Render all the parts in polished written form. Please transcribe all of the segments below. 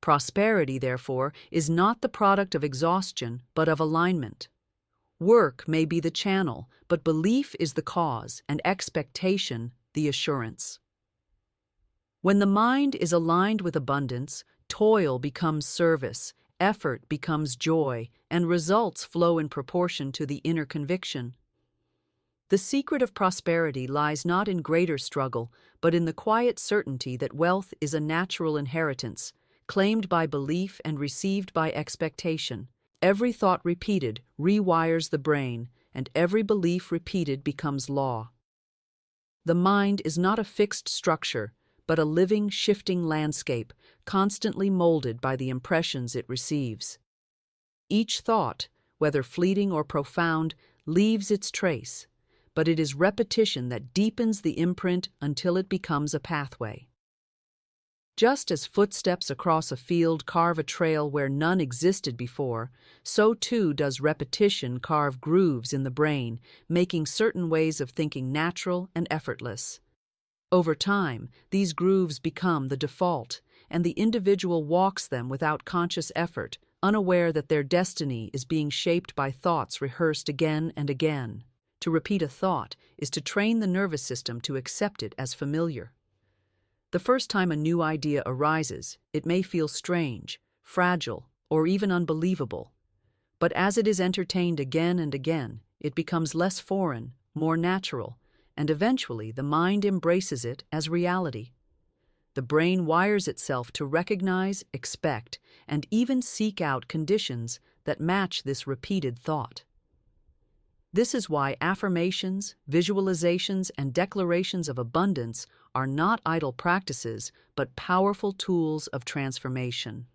Prosperity, therefore, is not the product of exhaustion, but of alignment. Work may be the channel, but belief is the cause, and expectation the assurance. When the mind is aligned with abundance, toil becomes service, effort becomes joy, and results flow in proportion to the inner conviction. The secret of prosperity lies not in greater struggle, but in the quiet certainty that wealth is a natural inheritance, claimed by belief and received by expectation. Every thought repeated rewires the brain, and every belief repeated becomes law. The mind is not a fixed structure, but a living, shifting landscape, constantly molded by the impressions it receives. Each thought, whether fleeting or profound, leaves its trace, but it is repetition that deepens the imprint until it becomes a pathway. Just as footsteps across a field carve a trail where none existed before, so too does repetition carve grooves in the brain, making certain ways of thinking natural and effortless. Over time, these grooves become the default, and the individual walks them without conscious effort, unaware that their destiny is being shaped by thoughts rehearsed again and again. To repeat a thought is to train the nervous system to accept it as familiar. The first time a new idea arises, it may feel strange, fragile, or even unbelievable. But as it is entertained again and again, it becomes less foreign, more natural, and eventually the mind embraces it as reality. The brain wires itself to recognize, expect, and even seek out conditions that match this repeated thought. This is why affirmations, visualizations, and declarations of abundance are not idle practices, but powerful tools of transformation.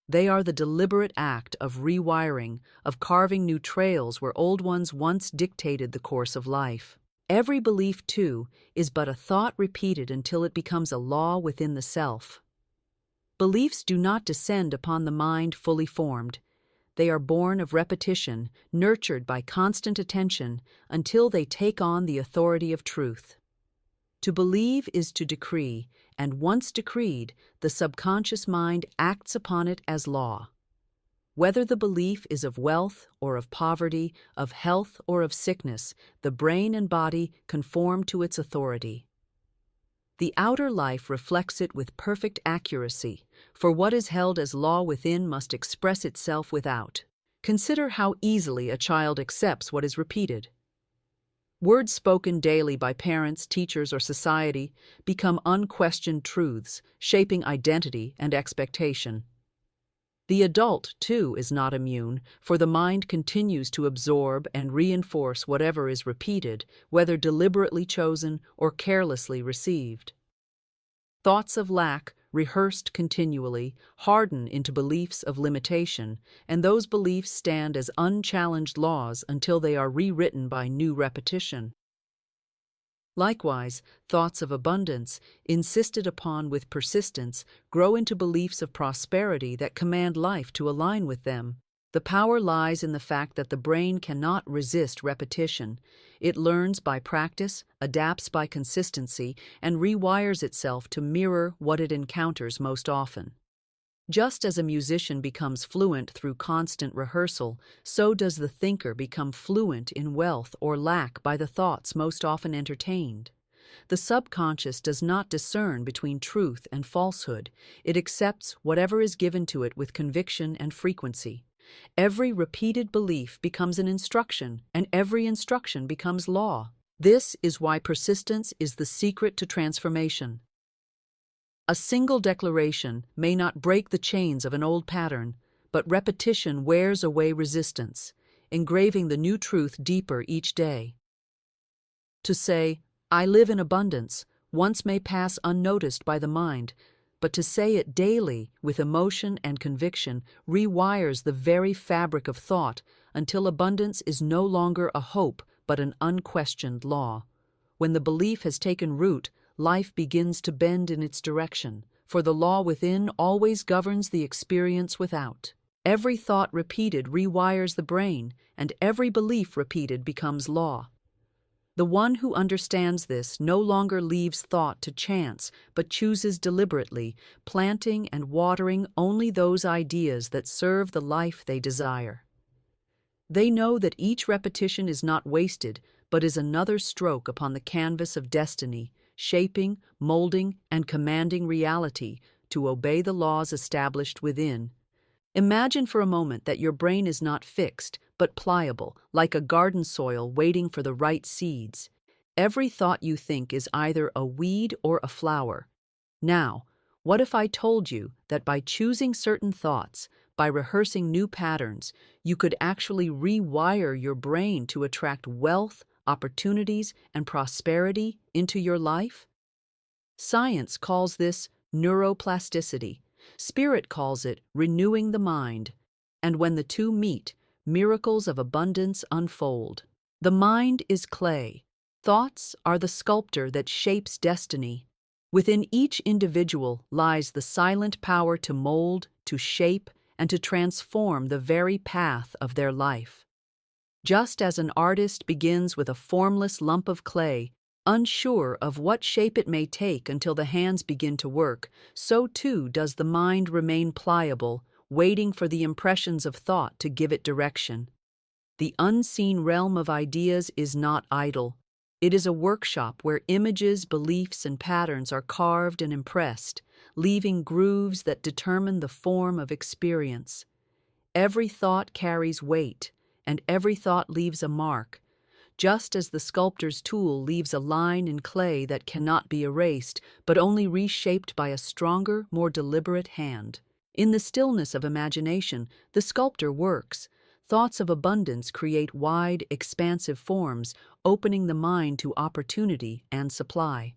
They are the deliberate act of rewiring, of carving new trails where old ones once dictated the course of life. Every belief, too, is but a thought repeated until it becomes a law within the self. Beliefs do not descend upon the mind fully formed. They are born of repetition, nurtured by constant attention, until they take on the authority of truth. To believe is to decree, and once decreed, the subconscious mind acts upon it as law. Whether the belief is of wealth or of poverty, of health or of sickness, the brain and body conform to its authority. The outer life reflects it with perfect accuracy, for what is held as law within must express itself without. Consider how easily a child accepts what is repeated. Words spoken daily by parents, teachers, or society become unquestioned truths, shaping identity and expectation. The adult, too, is not immune, for the mind continues to absorb and reinforce whatever is repeated, whether deliberately chosen or carelessly received. Thoughts of lack, rehearsed continually, harden into beliefs of limitation, and those beliefs stand as unchallenged laws until they are rewritten by new repetition. Likewise, thoughts of abundance, insisted upon with persistence, grow into beliefs of prosperity that command life to align with them. The power lies in the fact that the brain cannot resist repetition. It learns by practice, adapts by consistency, and rewires itself to mirror what it encounters most often. Just as a musician becomes fluent through constant rehearsal, so does the thinker become fluent in wealth or lack by the thoughts most often entertained. The subconscious does not discern between truth and falsehood. It accepts whatever is given to it with conviction and frequency. Every repeated belief becomes an instruction, and every instruction becomes law. This is why persistence is the secret to transformation. A single declaration may not break the chains of an old pattern, but repetition wears away resistance, engraving the new truth deeper each day. To say, "I live in abundance," once may pass unnoticed by the mind, but to say it daily with emotion and conviction rewires the very fabric of thought until abundance is no longer a hope but an unquestioned law. When the belief has taken root, life begins to bend in its direction, for the law within always governs the experience without. Every thought repeated rewires the brain, and every belief repeated becomes law. The one who understands this no longer leaves thought to chance, but chooses deliberately, planting and watering only those ideas that serve the life they desire. They know that each repetition is not wasted, but is another stroke upon the canvas of destiny, shaping, molding, and commanding reality to obey the laws established within. Imagine for a moment that your brain is not fixed, but pliable, like a garden soil waiting for the right seeds. Every thought you think is either a weed or a flower. Now, what if I told you that by choosing certain thoughts, by rehearsing new patterns, you could actually rewire your brain to attract wealth, opportunities, and prosperity into your life? Science calls this neuroplasticity. Spirit calls it renewing the mind. And when the two meet, miracles of abundance unfold. The mind is clay. Thoughts are the sculptor that shapes destiny. Within each individual lies the silent power to mold, to shape, and to transform the very path of their life. Just as an artist begins with a formless lump of clay, unsure of what shape it may take until the hands begin to work, so too does the mind remain pliable, waiting for the impressions of thought to give it direction. The unseen realm of ideas is not idle. It is a workshop where images, beliefs, and patterns are carved and impressed, leaving grooves that determine the form of experience. Every thought carries weight, and every thought leaves a mark, just as the sculptor's tool leaves a line in clay that cannot be erased, but only reshaped by a stronger, more deliberate hand. In the stillness of imagination, the sculptor works. Thoughts of abundance create wide, expansive forms, opening the mind to opportunity and supply.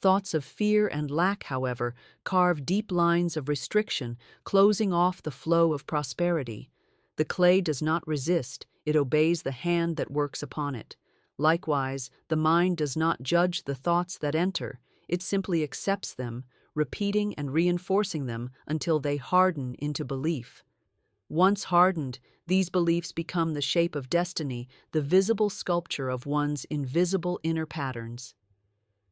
Thoughts of fear and lack, however, carve deep lines of restriction, closing off the flow of prosperity. The clay does not resist, it obeys the hand that works upon it. Likewise, the mind does not judge the thoughts that enter, it simply accepts them, repeating and reinforcing them until they harden into belief. Once hardened, these beliefs become the shape of destiny, the visible sculpture of one's invisible inner patterns.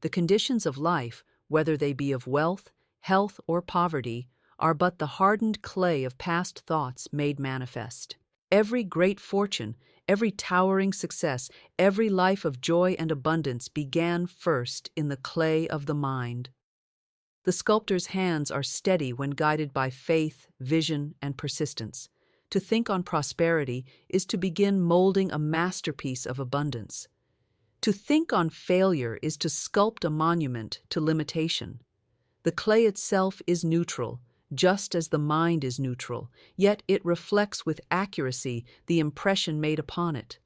The conditions of life, whether they be of wealth, health, or poverty, are but the hardened clay of past thoughts made manifest. Every great fortune, every towering success, every life of joy and abundance began first in the clay of the mind. The sculptor's hands are steady when guided by faith, vision, and persistence. To think on prosperity is to begin molding a masterpiece of abundance. To think on failure is to sculpt a monument to limitation. The clay itself is neutral, just as the mind is neutral, yet it reflects with accuracy the impression made upon it.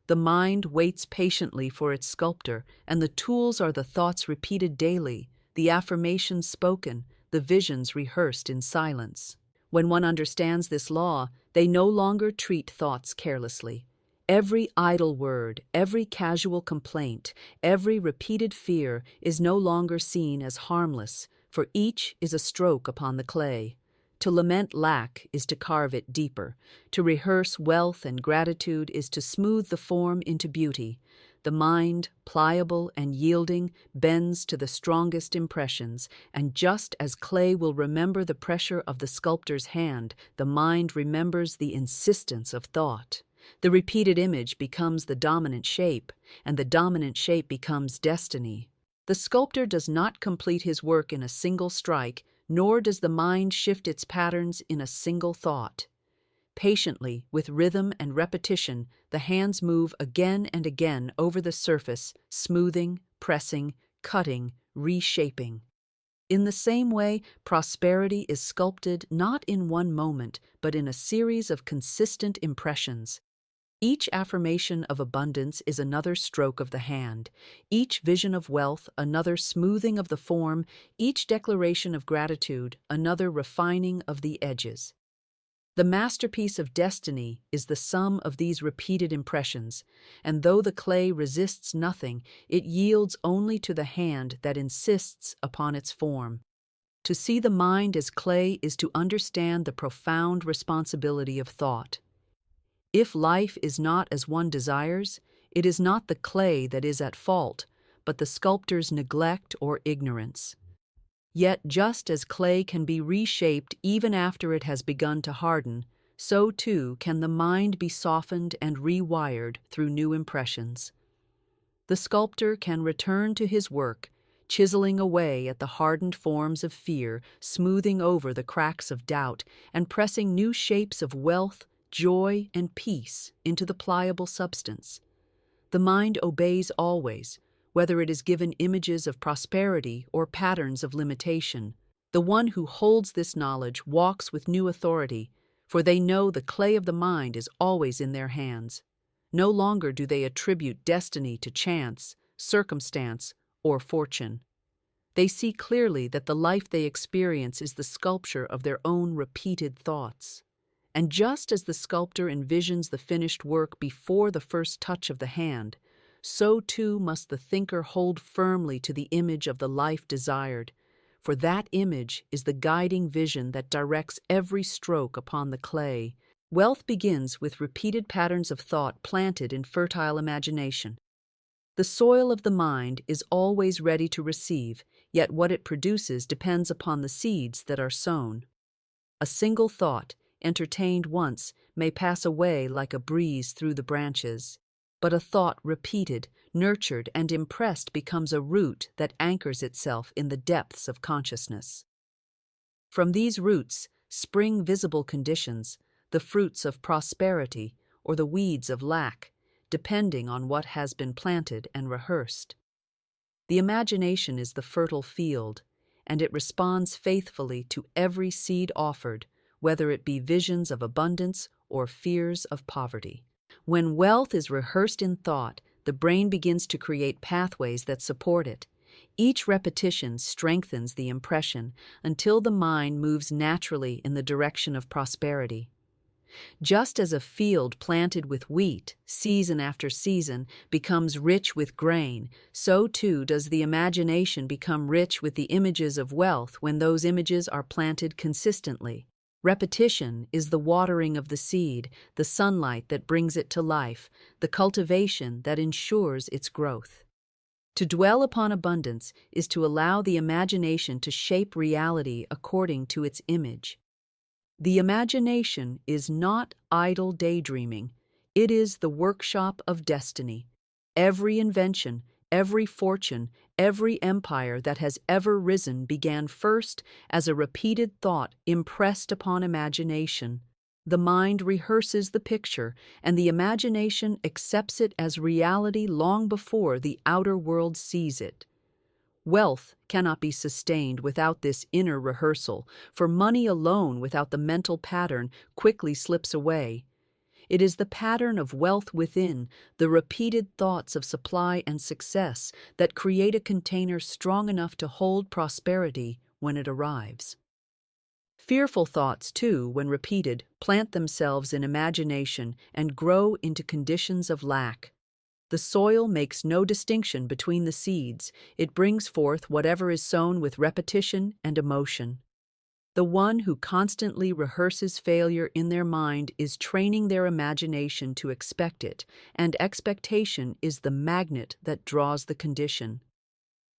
The mind waits patiently for its sculptor, and the tools are the thoughts repeated daily, the affirmations spoken, the visions rehearsed in silence. When one understands this law, they no longer treat thoughts carelessly. Every idle word, every casual complaint, every repeated fear is no longer seen as harmless, for each is a stroke upon the clay. To lament lack is to carve it deeper. To rehearse wealth and gratitude is to smooth the form into beauty. The mind, pliable and yielding, bends to the strongest impressions, and just as clay will remember the pressure of the sculptor's hand, the mind remembers the insistence of thought. The repeated image becomes the dominant shape, and the dominant shape becomes destiny. The sculptor does not complete his work in a single strike, nor does the mind shift its patterns in a single thought. Patiently, with rhythm and repetition, the hands move again and again over the surface, smoothing, pressing, cutting, reshaping. In the same way, prosperity is sculpted not in one moment, but in a series of consistent impressions. Each affirmation of abundance is another stroke of the hand, each vision of wealth another smoothing of the form, each declaration of gratitude another refining of the edges. The masterpiece of destiny is the sum of these repeated impressions, and though the clay resists nothing, it yields only to the hand that insists upon its form. To see the mind as clay is to understand the profound responsibility of thought. If life is not as one desires, It is not the clay that is at fault, but the sculptor's neglect or ignorance. Yet just as clay can be reshaped even after it has begun to harden, so too can the mind be softened and rewired through new impressions. The sculptor can return to his work, chiseling away at the hardened forms of fear, smoothing over the cracks of doubt, and pressing new shapes of wealth, joy, and peace into the pliable substance. The mind obeys always, whether it is given images of prosperity or patterns of limitation. The one who holds this knowledge walks with new authority, for they know the clay of the mind is always in their hands. No longer do they attribute destiny to chance, circumstance, or fortune. They see clearly that the life they experience is the sculpture of their own repeated thoughts. And just as the sculptor envisions the finished work before the first touch of the hand, so too must the thinker hold firmly to the image of the life desired, for that image is the guiding vision that directs every stroke upon the clay. Wealth begins with repeated patterns of thought planted in fertile imagination. The soil of the mind is always ready to receive, yet what it produces depends upon the seeds that are sown. A single thought, entertained once, may pass away like a breeze through the branches, but a thought repeated, nurtured, and impressed becomes a root that anchors itself in the depths of consciousness. From these roots spring visible conditions, the fruits of prosperity or the weeds of lack, depending on what has been planted and rehearsed. The imagination is the fertile field, and it responds faithfully to every seed offered, whether it be visions of abundance or fears of poverty. When wealth is rehearsed in thought, the brain begins to create pathways that support it. Each repetition strengthens the impression until the mind moves naturally in the direction of prosperity. Just as a field planted with wheat, season after season, becomes rich with grain, so too does the imagination become rich with the images of wealth when those images are planted consistently. Repetition is the watering of the seed, the sunlight that brings it to life, the cultivation that ensures its growth. To dwell upon abundance is to allow the imagination to shape reality according to its image. The imagination is not idle daydreaming, it is the workshop of destiny. Every invention, every fortune, every empire that has ever risen began first as a repeated thought impressed upon imagination. The mind rehearses the picture, and the imagination accepts it as reality long before the outer world sees it. Wealth cannot be sustained without this inner rehearsal, for money alone without the mental pattern quickly slips away. It is the pattern of wealth within, the repeated thoughts of supply and success, that create a container strong enough to hold prosperity when it arrives. Fearful thoughts, too, when repeated, plant themselves in imagination and grow into conditions of lack. The soil makes no distinction between the seeds. It brings forth whatever is sown with repetition and emotion. The one who constantly rehearses failure in their mind is training their imagination to expect it, and expectation is the magnet that draws the condition.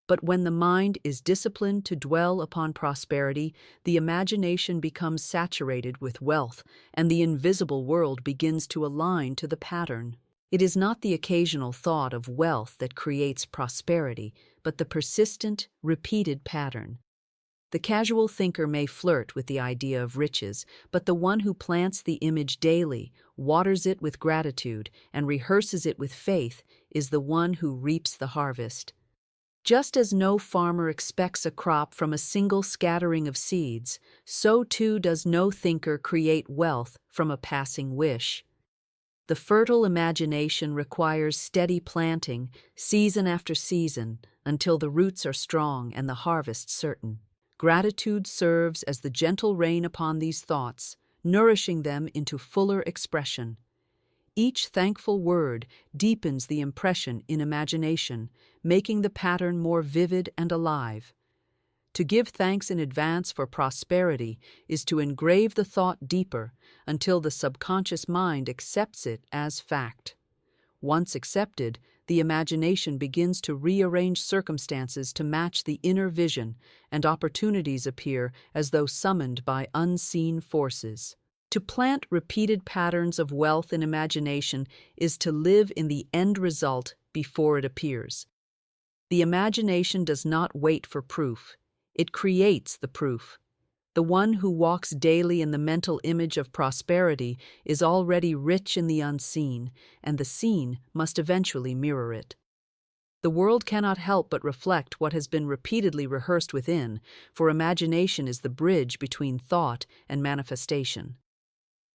But when the mind is disciplined to dwell upon prosperity, the imagination becomes saturated with wealth, and the invisible world begins to align to the pattern. It is not the occasional thought of wealth that creates prosperity, but the persistent, repeated pattern. The casual thinker may flirt with the idea of riches, but the one who plants the image daily, waters it with gratitude, and rehearses it with faith is the one who reaps the harvest. Just as no farmer expects a crop from a single scattering of seeds, so too does no thinker create wealth from a passing wish. The fertile imagination requires steady planting, season after season, until the roots are strong and the harvest certain. Gratitude serves as the gentle rain upon these thoughts, nourishing them into fuller expression. Each thankful word deepens the impression in imagination, making the pattern more vivid and alive. To give thanks in advance for prosperity is to engrave the thought deeper until the subconscious mind accepts it as fact. Once accepted, the imagination begins to rearrange circumstances to match the inner vision, and opportunities appear as though summoned by unseen forces. To plant repeated patterns of wealth in imagination is to live in the end result before it appears. The imagination does not wait for proof. It creates the proof. The one who walks daily in the mental image of prosperity is already rich in the unseen, and the seen must eventually mirror it. The world cannot help but reflect what has been repeatedly rehearsed within, for imagination is the bridge between thought and manifestation.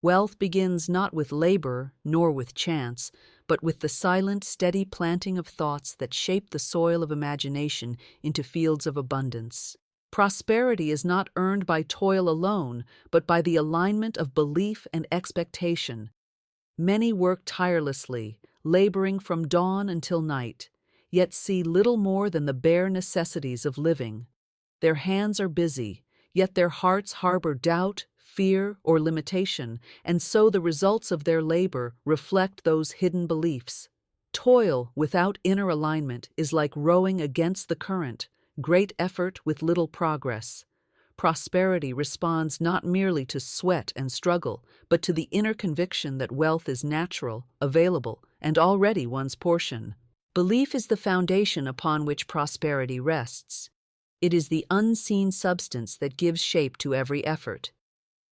Wealth begins not with labor nor with chance, but with the silent, steady planting of thoughts that shape the soil of imagination into fields of abundance. Prosperity is not earned by toil alone, but by the alignment of belief and expectation. Many work tirelessly, laboring from dawn until night, yet see little more than the bare necessities of living. Their hands are busy, yet their hearts harbor doubt, fear, or limitation, and so the results of their labor reflect those hidden beliefs. Toil without inner alignment is like rowing against the current, great effort with little progress. Prosperity responds not merely to sweat and struggle, but to the inner conviction that wealth is natural, available, and already one's portion. Belief is the foundation upon which prosperity rests. It is the unseen substance that gives shape to every effort.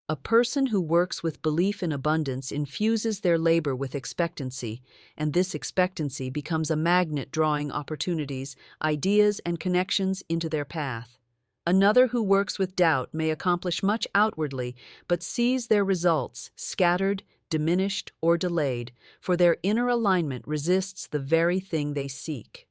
A person who works with belief in abundance infuses their labor with expectancy, and this expectancy becomes a magnet drawing opportunities, ideas, and connections into their path. Another who works with doubt may accomplish much outwardly, but sees their results scattered, diminished, or delayed, for their inner alignment resists the very thing they seek.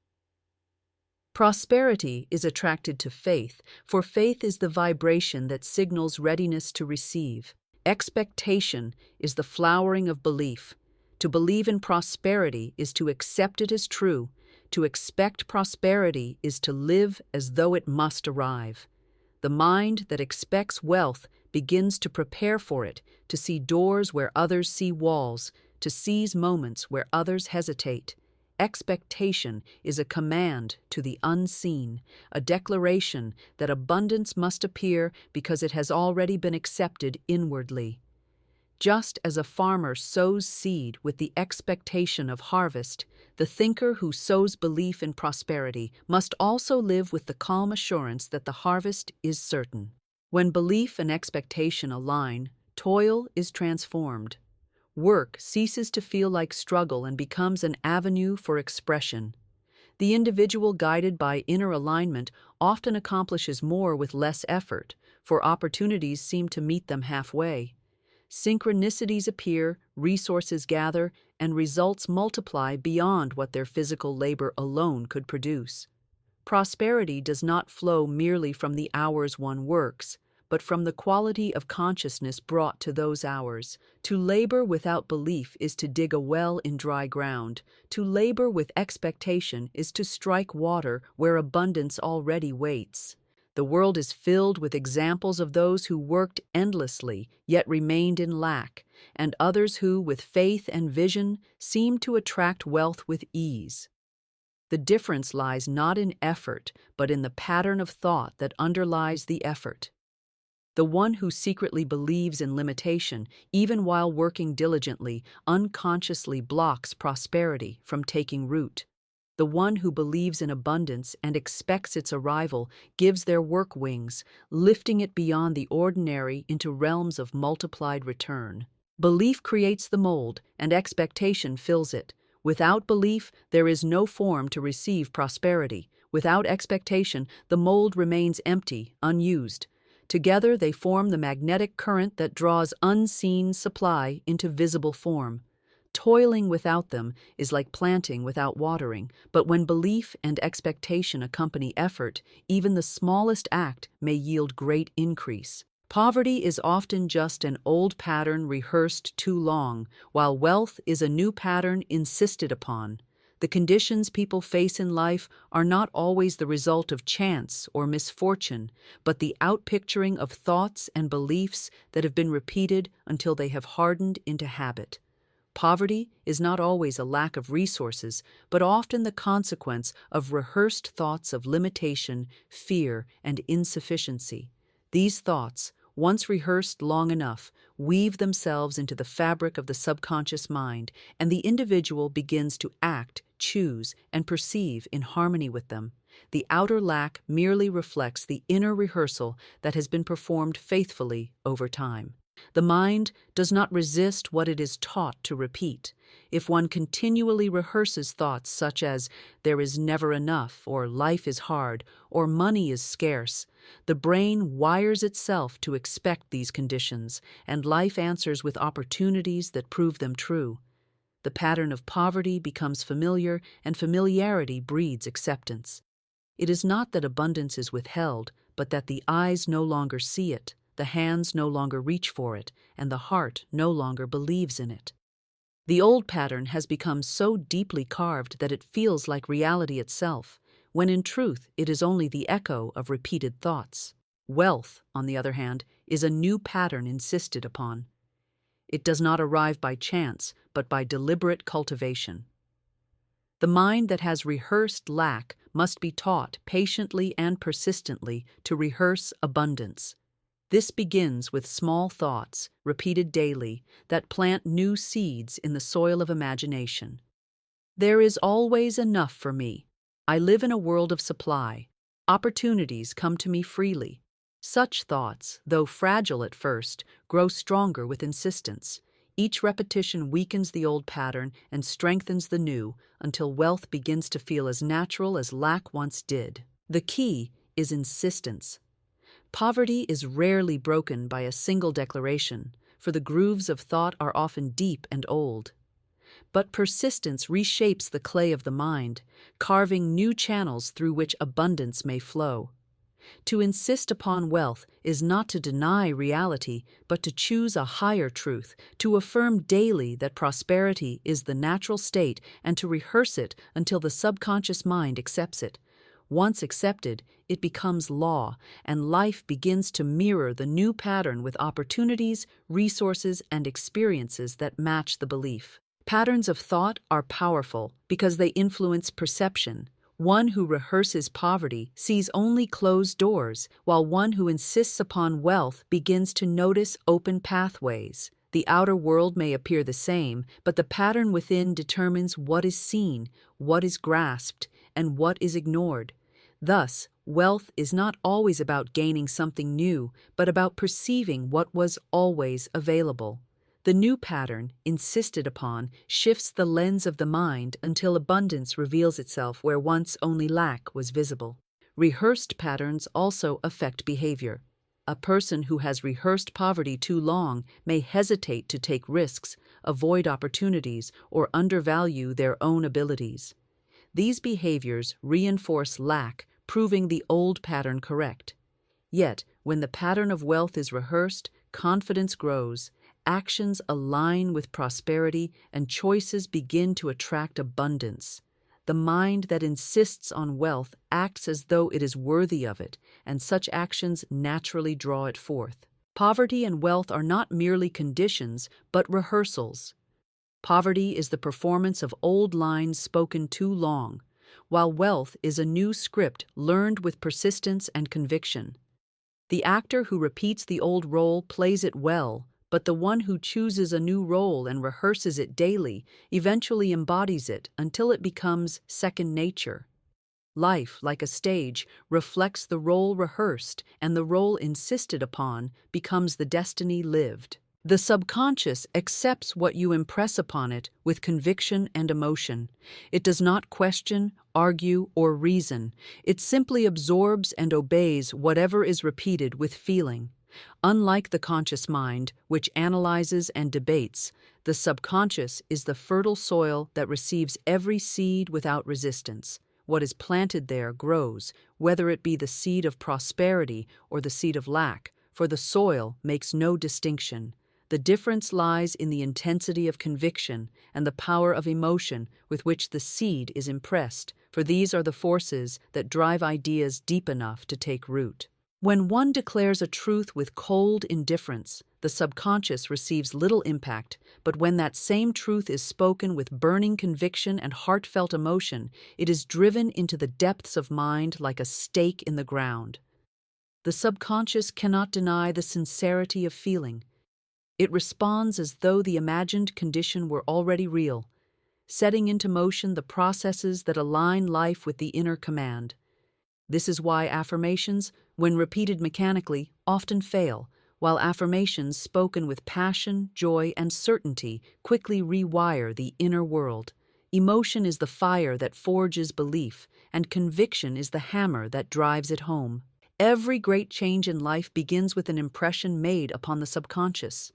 Prosperity is attracted to faith, for faith is the vibration that signals readiness to receive. Expectation is the flowering of belief. To believe in prosperity is to accept it as true. To expect prosperity is to live as though it must arrive. The mind that expects wealth begins to prepare for it, to see doors where others see walls, to seize moments where others hesitate. Expectation is a command to the unseen, a declaration that abundance must appear because it has already been accepted inwardly. Just as a farmer sows seed with the expectation of harvest, the thinker who sows belief in prosperity must also live with the calm assurance that the harvest is certain. When belief and expectation align, toil is transformed. Work ceases to feel like struggle and becomes an avenue for expression. The individual guided by inner alignment often accomplishes more with less effort, for opportunities seem to meet them halfway. Synchronicities appear, resources gather, and results multiply beyond what their physical labor alone could produce. Prosperity does not flow merely from the hours one works, but from the quality of consciousness brought to those hours. To labor without belief is to dig a well in dry ground. To labor with expectation is to strike water where abundance already waits. The world is filled with examples of those who worked endlessly, yet remained in lack, and others who, with faith and vision, seemed to attract wealth with ease. The difference lies not in effort, but in the pattern of thought that underlies the effort. The one who secretly believes in limitation, even while working diligently, unconsciously blocks prosperity from taking root. The one who believes in abundance and expects its arrival gives their work wings, lifting it beyond the ordinary into realms of multiplied return. Belief creates the mold, and expectation fills it. Without belief, there is no form to receive prosperity. Without expectation, the mold remains empty, unused. Together they form the magnetic current that draws unseen supply into visible form. Toiling without them is like planting without watering, but when belief and expectation accompany effort, even the smallest act may yield great increase. Poverty is often just an old pattern rehearsed too long, while wealth is a new pattern insisted upon. The conditions people face in life are not always the result of chance or misfortune, but the outpicturing of thoughts and beliefs that have been repeated until they have hardened into habit. Poverty is not always a lack of resources, but often the consequence of rehearsed thoughts of limitation, fear, and insufficiency. These thoughts, once rehearsed long enough, weave themselves into the fabric of the subconscious mind, and the individual begins to act, choose, and perceive in harmony with them. The outer lack merely reflects the inner rehearsal that has been performed faithfully over time. The mind does not resist what it is taught to repeat. If one continually rehearses thoughts such as, there is never enough, or life is hard, or money is scarce, the brain wires itself to expect these conditions, and life answers with opportunities that prove them true. The pattern of poverty becomes familiar, and familiarity breeds acceptance. It is not that abundance is withheld, but that the eyes no longer see it, the hands no longer reach for it, and the heart no longer believes in it. The old pattern has become so deeply carved that it feels like reality itself, when in truth it is only the echo of repeated thoughts. Wealth, on the other hand, is a new pattern insisted upon. It does not arrive by chance, but by deliberate cultivation. The mind that has rehearsed lack must be taught patiently and persistently to rehearse abundance. This begins with small thoughts, repeated daily, that plant new seeds in the soil of imagination. There is always enough for me. I live in a world of supply. Opportunities come to me freely. Such thoughts, though fragile at first, grow stronger with insistence. Each repetition weakens the old pattern and strengthens the new until wealth begins to feel as natural as lack once did. The key is insistence. Poverty is rarely broken by a single declaration, for the grooves of thought are often deep and old. But persistence reshapes the clay of the mind, carving new channels through which abundance may flow. To insist upon wealth is not to deny reality, but to choose a higher truth, to affirm daily that prosperity is the natural state and to rehearse it until the subconscious mind accepts it. Once accepted, it becomes law, and life begins to mirror the new pattern with opportunities, resources, and experiences that match the belief. Patterns of thought are powerful because they influence perception. One who rehearses poverty sees only closed doors, while one who insists upon wealth begins to notice open pathways. The outer world may appear the same, but the pattern within determines what is seen, what is grasped, and what is ignored. Thus, wealth is not always about gaining something new, but about perceiving what was always available. The new pattern, insisted upon, shifts the lens of the mind until abundance reveals itself where once only lack was visible. Rehearsed patterns also affect behavior. A person who has rehearsed poverty too long may hesitate to take risks, avoid opportunities, or undervalue their own abilities. These behaviors reinforce lack, proving the old pattern correct. Yet, when the pattern of wealth is rehearsed, confidence grows, actions align with prosperity, and choices begin to attract abundance. The mind that insists on wealth acts as though it is worthy of it, and such actions naturally draw it forth. Poverty and wealth are not merely conditions, but rehearsals. Poverty is the performance of old lines spoken too long, while wealth is a new script learned with persistence and conviction. The actor who repeats the old role plays it well, but the one who chooses a new role and rehearses it daily eventually embodies it until it becomes second nature. Life, like a stage, reflects the role rehearsed, and the role insisted upon becomes the destiny lived. The subconscious accepts what you impress upon it with conviction and emotion. It does not question, argue, or reason. It simply absorbs and obeys whatever is repeated with feeling. Unlike the conscious mind, which analyzes and debates, the subconscious is the fertile soil that receives every seed without resistance. What is planted there grows, whether it be the seed of prosperity or the seed of lack, for the soil makes no distinction. The difference lies in the intensity of conviction and the power of emotion with which the seed is impressed, for these are the forces that drive ideas deep enough to take root. When one declares a truth with cold indifference, the subconscious receives little impact, but when that same truth is spoken with burning conviction and heartfelt emotion, it is driven into the depths of mind like a stake in the ground. The subconscious cannot deny the sincerity of feeling. It responds as though the imagined condition were already real, setting into motion the processes that align life with the inner command. This is why affirmations, when repeated mechanically, often fail, while affirmations spoken with passion, joy, and certainty quickly rewire the inner world. Emotion is the fire that forges belief, and conviction is the hammer that drives it home. Every great change in life begins with an impression made upon the subconscious.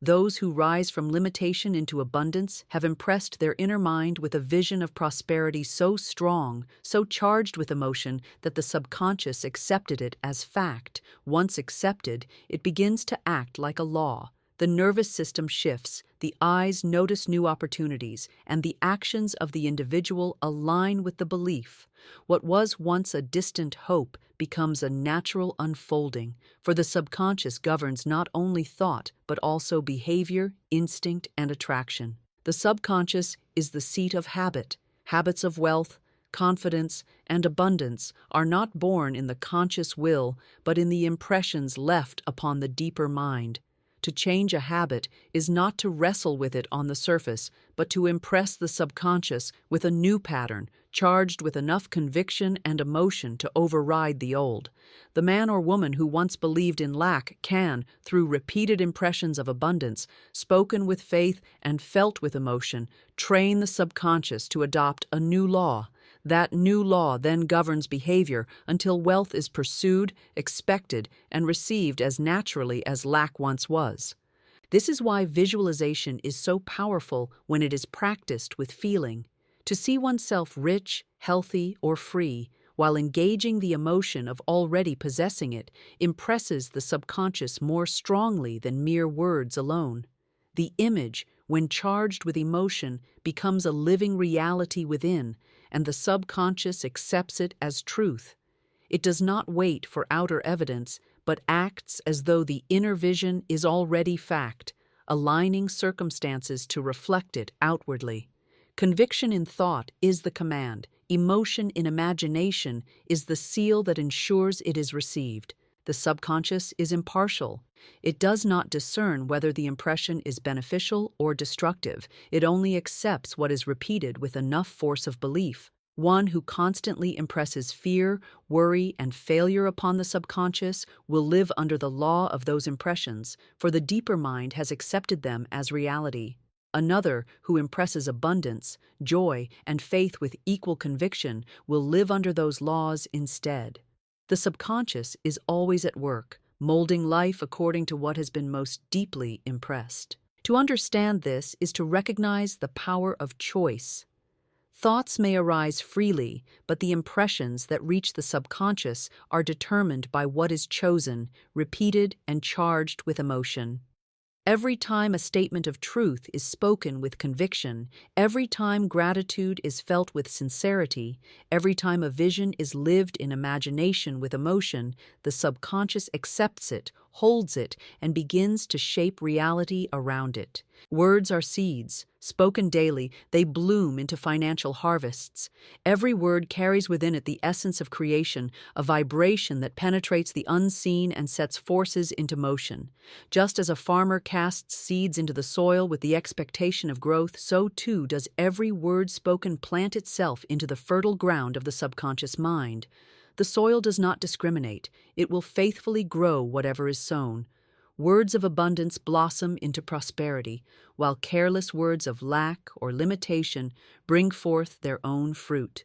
Those who rise from limitation into abundance have impressed their inner mind with a vision of prosperity so strong, so charged with emotion, that the subconscious accepted it as fact. Once accepted, it begins to act like a law. The nervous system shifts, the eyes notice new opportunities, and the actions of the individual align with the belief. What was once a distant hope becomes a natural unfolding, for the subconscious governs not only thought but also behavior, instinct, and attraction. The subconscious is the seat of habit. Habits of wealth, confidence, and abundance are not born in the conscious will but in the impressions left upon the deeper mind. To change a habit is not to wrestle with it on the surface, but to impress the subconscious with a new pattern, charged with enough conviction and emotion to override the old. The man or woman who once believed in lack can, through repeated impressions of abundance, spoken with faith and felt with emotion, train the subconscious to adopt a new law. That new law then governs behavior until wealth is pursued, expected, and received as naturally as lack once was. This is why visualization is so powerful when it is practiced with feeling. To see oneself rich, healthy, or free, while engaging the emotion of already possessing it, impresses the subconscious more strongly than mere words alone. The image, when charged with emotion, becomes a living reality within, and the subconscious accepts it as truth. It does not wait for outer evidence, but acts as though the inner vision is already fact, aligning circumstances to reflect it outwardly. Conviction in thought is the command. Emotion in imagination is the seal that ensures it is received. The subconscious is impartial. It does not discern whether the impression is beneficial or destructive. It only accepts what is repeated with enough force of belief. One who constantly impresses fear, worry, and failure upon the subconscious will live under the law of those impressions, for the deeper mind has accepted them as reality. Another, who impresses abundance, joy, and faith with equal conviction, will live under those laws instead. The subconscious is always at work, molding life according to what has been most deeply impressed. To understand this is to recognize the power of choice. Thoughts may arise freely, but the impressions that reach the subconscious are determined by what is chosen, repeated, and charged with emotion. Every time a statement of truth is spoken with conviction, every time gratitude is felt with sincerity, every time a vision is lived in imagination with emotion, the subconscious accepts it, holds it, and begins to shape reality around it. Words are seeds. Spoken daily, they bloom into financial harvests. Every word carries within it the essence of creation, a vibration that penetrates the unseen and sets forces into motion. Just as a farmer casts seeds into the soil with the expectation of growth, so too does every word spoken plant itself into the fertile ground of the subconscious mind. The soil does not discriminate. It will faithfully grow whatever is sown. Words of abundance blossom into prosperity, while careless words of lack or limitation bring forth their own fruit.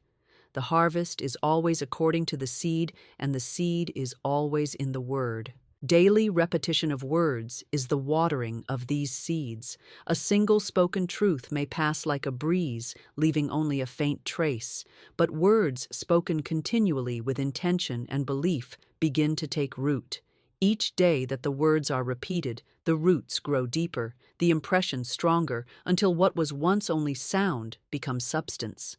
The harvest is always according to the seed, and the seed is always in the word. Daily repetition of words is the watering of these seeds. A single spoken truth may pass like a breeze, leaving only a faint trace, but words spoken continually with intention and belief begin to take root. Each day that the words are repeated, the roots grow deeper, the impression stronger, until what was once only sound becomes substance.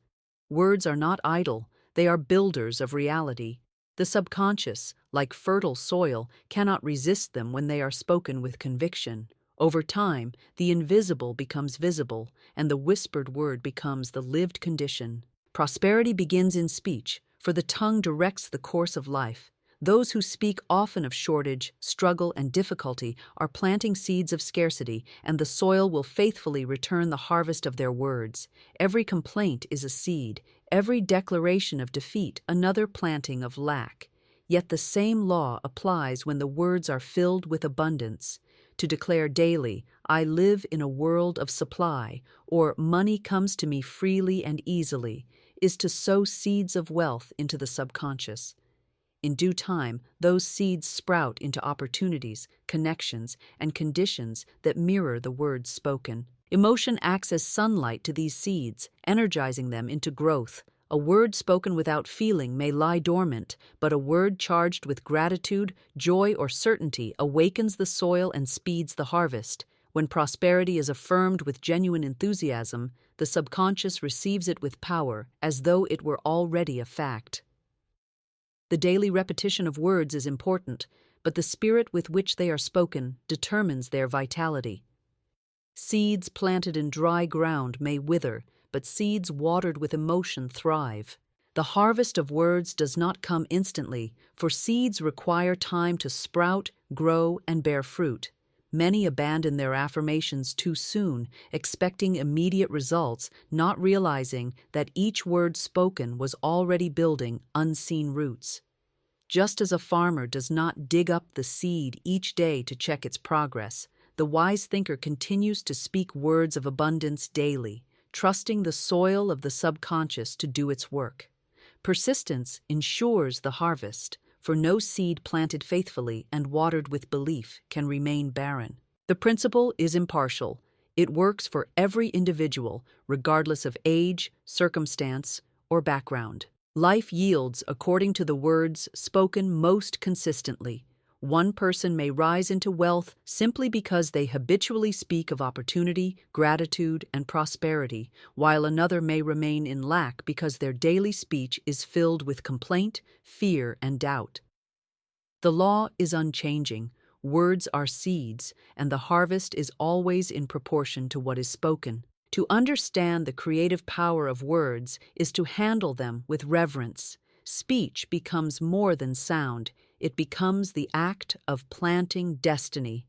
Words are not idle, they are builders of reality. The subconscious, like fertile soil, cannot resist them when they are spoken with conviction. Over time, the invisible becomes visible, and the whispered word becomes the lived condition. Prosperity begins in speech, for the tongue directs the course of life. Those who speak often of shortage, struggle, and difficulty are planting seeds of scarcity, and the soil will faithfully return the harvest of their words. Every complaint is a seed, every declaration of defeat another planting of lack. Yet the same law applies when the words are filled with abundance. To declare daily, "I live in a world of supply," or "money comes to me freely and easily," is to sow seeds of wealth into the subconscious. In due time, those seeds sprout into opportunities, connections, and conditions that mirror the words spoken. Emotion acts as sunlight to these seeds, energizing them into growth. A word spoken without feeling may lie dormant, but a word charged with gratitude, joy, or certainty awakens the soil and speeds the harvest. When prosperity is affirmed with genuine enthusiasm, the subconscious receives it with power, as though it were already a fact. The daily repetition of words is important, but the spirit with which they are spoken determines their vitality. Seeds planted in dry ground may wither, but seeds watered with emotion thrive. The harvest of words does not come instantly, for seeds require time to sprout, grow, and bear fruit. Many abandon their affirmations too soon, expecting immediate results, not realizing that each word spoken was already building unseen roots. Just as a farmer does not dig up the seed each day to check its progress, the wise thinker continues to speak words of abundance daily, trusting the soil of the subconscious to do its work. Persistence ensures the harvest, for no seed planted faithfully and watered with belief can remain barren. The principle is impartial. It works for every individual, regardless of age, circumstance, or background. Life yields according to the words spoken most consistently. One person may rise into wealth simply because they habitually speak of opportunity, gratitude, and prosperity, while another may remain in lack because their daily speech is filled with complaint, fear, and doubt. The law is unchanging. Words are seeds, and the harvest is always in proportion to what is spoken. To understand the creative power of words is to handle them with reverence. Speech becomes more than sound. It becomes the act of planting destiny.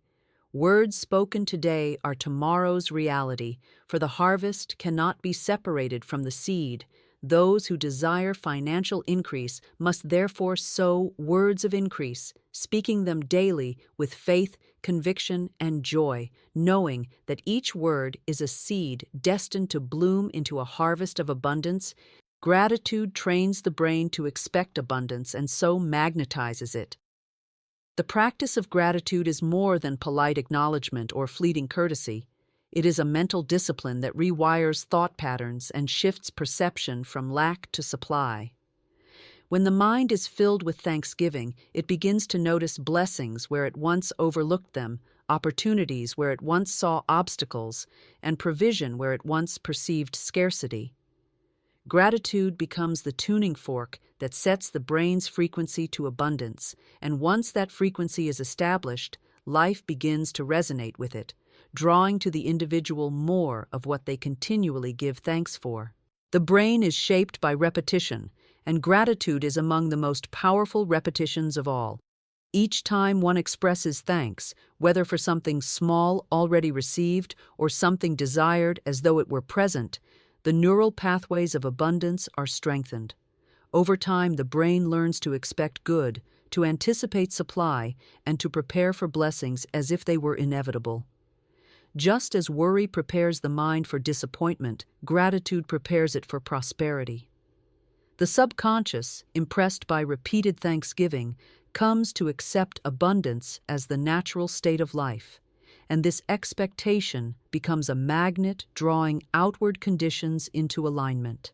Words spoken today are tomorrow's reality, for the harvest cannot be separated from the seed. Those who desire financial increase must therefore sow words of increase, speaking them daily with faith, conviction, and joy, knowing that each word is a seed destined to bloom into a harvest of abundance. Gratitude trains the brain to expect abundance and so magnetizes it. The practice of gratitude is more than polite acknowledgement or fleeting courtesy. It is a mental discipline that rewires thought patterns and shifts perception from lack to supply. When the mind is filled with thanksgiving, it begins to notice blessings where it once overlooked them, opportunities where it once saw obstacles, and provision where it once perceived scarcity. Gratitude becomes the tuning fork that sets the brain's frequency to abundance, and once that frequency is established, life begins to resonate with it, drawing to the individual more of what they continually give thanks for. The brain is shaped by repetition, and gratitude is among the most powerful repetitions of all. Each time one expresses thanks, whether for something small already received or something desired as though it were present, the neural pathways of abundance are strengthened. Over time, the brain learns to expect good, to anticipate supply, and to prepare for blessings as if they were inevitable. Just as worry prepares the mind for disappointment, gratitude prepares it for prosperity. The subconscious, impressed by repeated thanksgiving, comes to accept abundance as the natural state of life, and this expectation becomes a magnet drawing outward conditions into alignment.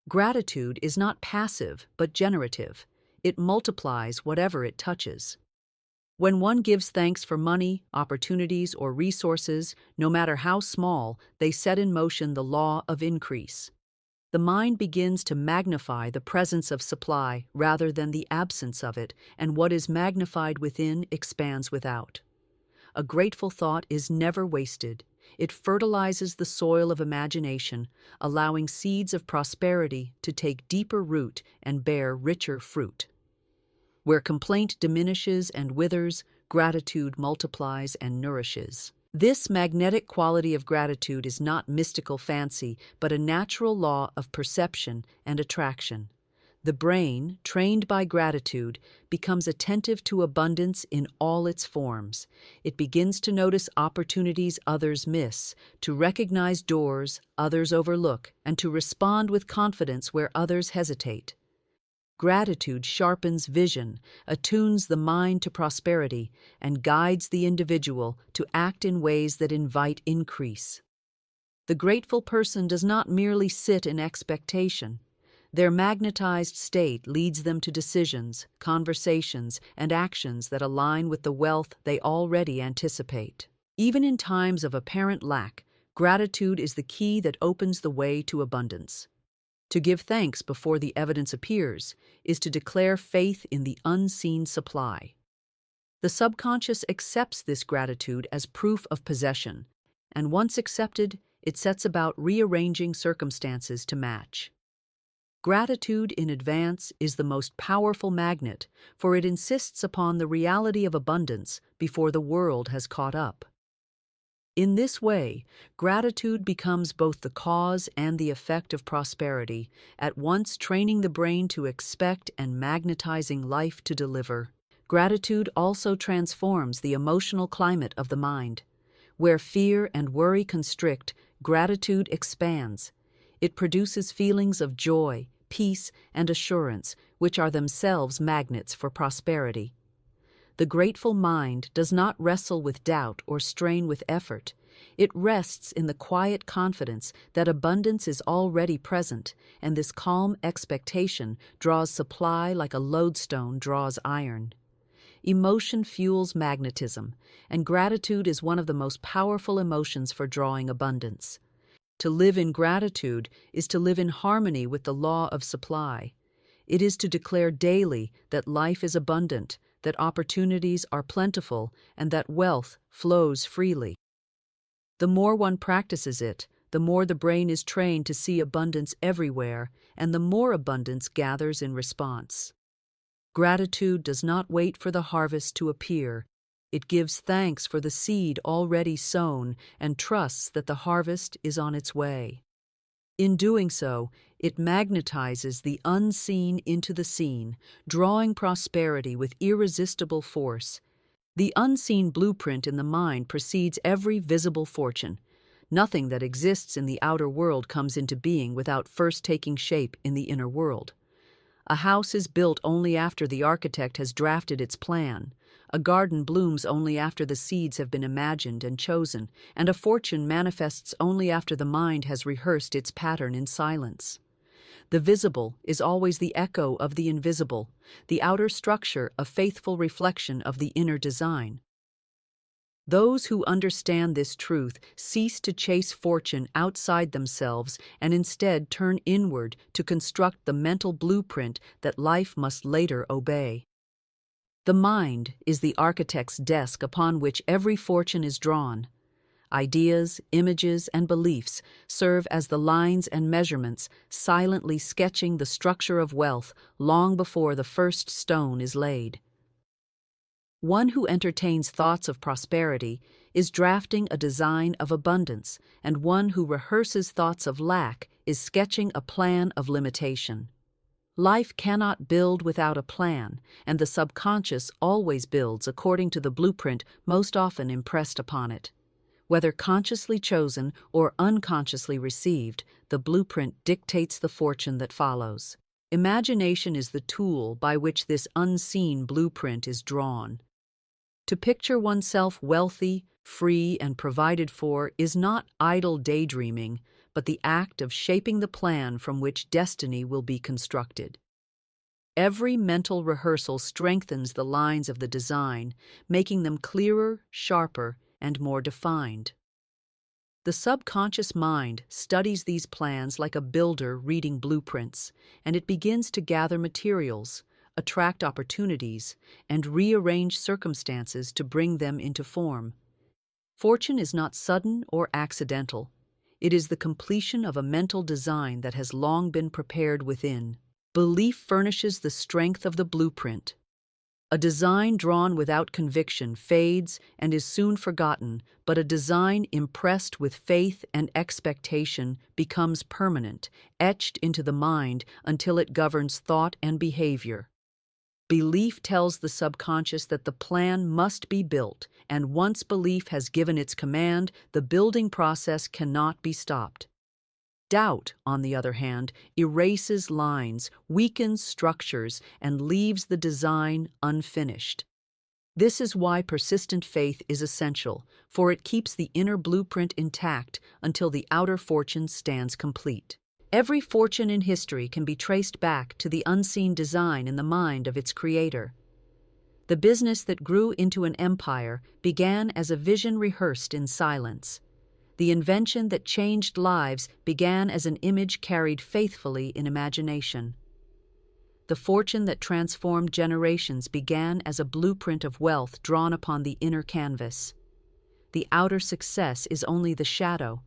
Gratitude is not passive but generative. It multiplies whatever it touches. When one gives thanks for money, opportunities, or resources, no matter how small, they set in motion the law of increase. The mind begins to magnify the presence of supply rather than the absence of it, and what is magnified within expands without. A grateful thought is never wasted. It fertilizes the soil of imagination, allowing seeds of prosperity to take deeper root and bear richer fruit. Where complaint diminishes and withers, gratitude multiplies and nourishes. This magnetic quality of gratitude is not mystical fancy, but a natural law of perception and attraction. The brain, trained by gratitude, becomes attentive to abundance in all its forms. It begins to notice opportunities others miss, to recognize doors others overlook, and to respond with confidence where others hesitate. Gratitude sharpens vision, attunes the mind to prosperity, and guides the individual to act in ways that invite increase. The grateful person does not merely sit in expectation. Their magnetized state leads them to decisions, conversations, and actions that align with the wealth they already anticipate. Even in times of apparent lack, gratitude is the key that opens the way to abundance. To give thanks before the evidence appears is to declare faith in the unseen supply. The subconscious accepts this gratitude as proof of possession, and once accepted, it sets about rearranging circumstances to match. Gratitude in advance is the most powerful magnet, for it insists upon the reality of abundance before the world has caught up. In this way, gratitude becomes both the cause and the effect of prosperity, at once training the brain to expect and magnetizing life to deliver. Gratitude also transforms the emotional climate of the mind. Where fear and worry constrict, gratitude expands. It produces feelings of joy, peace, and assurance, which are themselves magnets for prosperity. The grateful mind does not wrestle with doubt or strain with effort. It rests in the quiet confidence that abundance is already present, and this calm expectation draws supply like a lodestone draws iron. Emotion fuels magnetism, and gratitude is one of the most powerful emotions for drawing abundance. To live in gratitude is to live in harmony with the law of supply. It is to declare daily that life is abundant, that opportunities are plentiful, and that wealth flows freely. The more one practices it, the more the brain is trained to see abundance everywhere, and the more abundance gathers in response. Gratitude does not wait for the harvest to appear. It gives thanks for the seed already sown and trusts that the harvest is on its way. In doing so, it magnetizes the unseen into the seen, drawing prosperity with irresistible force. The unseen blueprint in the mind precedes every visible fortune. Nothing that exists in the outer world comes into being without first taking shape in the inner world. A house is built only after the architect has drafted its plan. A garden blooms only after the seeds have been imagined and chosen, and a fortune manifests only after the mind has rehearsed its pattern in silence. The visible is always the echo of the invisible, the outer structure a faithful reflection of the inner design. Those who understand this truth cease to chase fortune outside themselves and instead turn inward to construct the mental blueprint that life must later obey. The mind is the architect's desk upon which every fortune is drawn. Ideas, images, and beliefs serve as the lines and measurements, silently sketching the structure of wealth long before the first stone is laid. One who entertains thoughts of prosperity is drafting a design of abundance, and one who rehearses thoughts of lack is sketching a plan of limitation. Life cannot build without a plan, and the subconscious always builds according to the blueprint most often impressed upon it. Whether consciously chosen or unconsciously received, the blueprint dictates the fortune that follows. Imagination is the tool by which this unseen blueprint is drawn. To picture oneself wealthy, free, and provided for is not idle daydreaming, but the act of shaping the plan from which destiny will be constructed. Every mental rehearsal strengthens the lines of the design, making them clearer, sharper, and more defined. The subconscious mind studies these plans like a builder reading blueprints, and it begins to gather materials, attract opportunities, and rearrange circumstances to bring them into form. Fortune is not sudden or accidental. It is the completion of a mental design that has long been prepared within. Belief furnishes the strength of the blueprint. A design drawn without conviction fades and is soon forgotten, but a design impressed with faith and expectation becomes permanent, etched into the mind until it governs thought and behavior. Belief tells the subconscious that the plan must be built, and once belief has given its command, the building process cannot be stopped. Doubt, on the other hand, erases lines, weakens structures, and leaves the design unfinished. This is why persistent faith is essential, for it keeps the inner blueprint intact until the outer fortune stands complete. Every fortune in history can be traced back to the unseen design in the mind of its creator. The business that grew into an empire began as a vision rehearsed in silence. The invention that changed lives began as an image carried faithfully in imagination. The fortune that transformed generations began as a blueprint of wealth drawn upon the inner canvas. The outer success is only the shadow.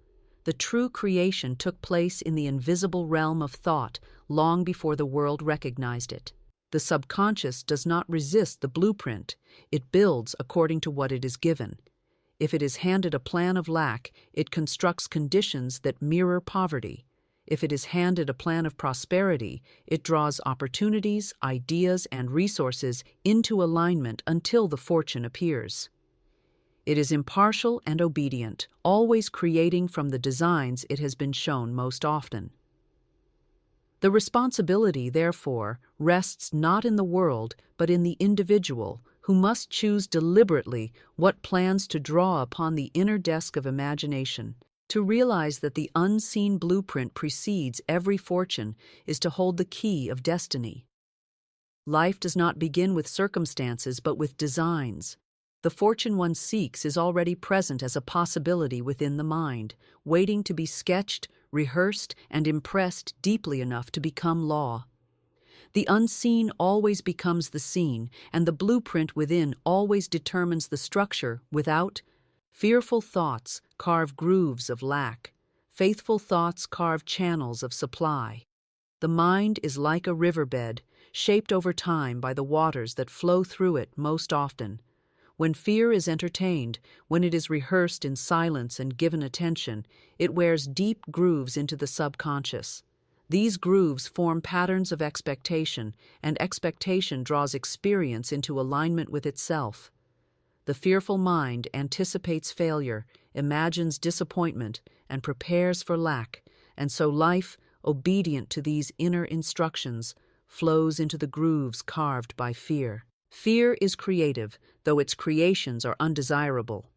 The true creation took place in the invisible realm of thought long before the world recognized it. The subconscious does not resist the blueprint. It builds according to what it is given. If it is handed a plan of lack, it constructs conditions that mirror poverty. If it is handed a plan of prosperity, it draws opportunities, ideas, and resources into alignment until the fortune appears. It is impartial and obedient, always creating from the designs it has been shown most often. The responsibility, therefore, rests not in the world, but in the individual, who must choose deliberately what plans to draw upon the inner desk of imagination. To realize that the unseen blueprint precedes every fortune is to hold the key of destiny. Life does not begin with circumstances, but with designs. The fortune one seeks is already present as a possibility within the mind, waiting to be sketched, rehearsed, and impressed deeply enough to become law. The unseen always becomes the seen, and the blueprint within always determines the structure without. Fearful thoughts carve grooves of lack. Faithful thoughts carve channels of supply. The mind is like a riverbed, shaped over time by the waters that flow through it most often. When fear is entertained, when it is rehearsed in silence and given attention, it wears deep grooves into the subconscious. These grooves form patterns of expectation, and expectation draws experience into alignment with itself. The fearful mind anticipates failure, imagines disappointment, and prepares for lack, and so life, obedient to these inner instructions, flows into the grooves carved by fear. Fear is creative, though its creations are undesirable.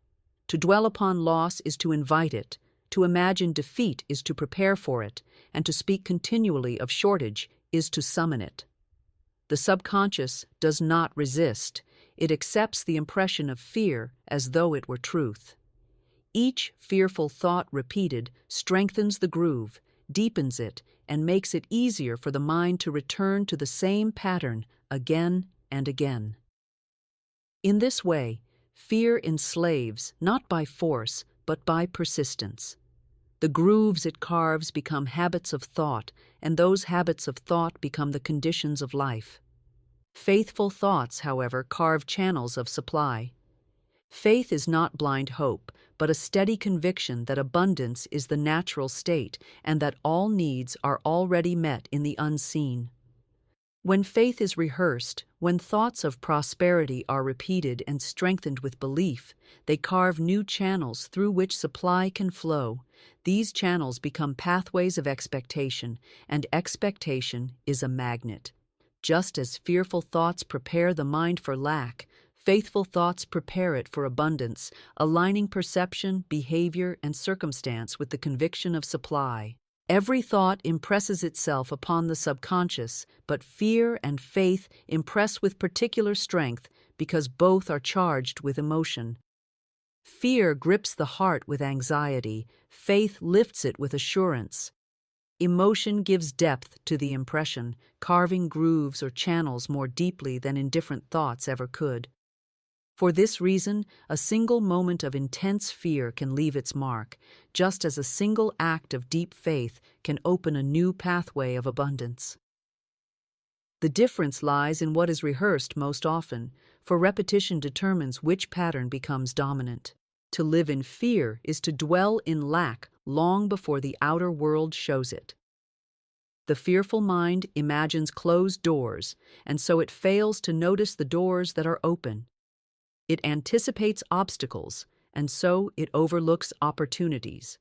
To dwell upon loss is to invite it, to imagine defeat is to prepare for it, and to speak continually of shortage is to summon it. The subconscious does not resist. It accepts the impression of fear as though it were truth. Each fearful thought repeated strengthens the groove, deepens it, and makes it easier for the mind to return to the same pattern again and again. In this way, fear enslaves not by force, but by persistence. The grooves it carves become habits of thought, and those habits of thought become the conditions of life. Faithful thoughts, however, carve channels of supply. Faith is not blind hope, but a steady conviction that abundance is the natural state and that all needs are already met in the unseen. When faith is rehearsed, when thoughts of prosperity are repeated and strengthened with belief, they carve new channels through which supply can flow. These channels become pathways of expectation, and expectation is a magnet. Just as fearful thoughts prepare the mind for lack, faithful thoughts prepare it for abundance, aligning perception, behavior, and circumstance with the conviction of supply. Every thought impresses itself upon the subconscious, but fear and faith impress with particular strength because both are charged with emotion. Fear grips the heart with anxiety, Faith lifts it with assurance. Emotion gives depth to the impression, carving grooves or channels more deeply than indifferent thoughts ever could. For this reason, a single moment of intense fear can leave its mark, just as a single act of deep faith can open a new pathway of abundance. The difference lies in what is rehearsed most often, for repetition determines which pattern becomes dominant. To live in fear is to dwell in lack long before the outer world shows it. The fearful mind imagines closed doors, and so it fails to notice the doors that are open. It anticipates obstacles, and so it overlooks opportunities.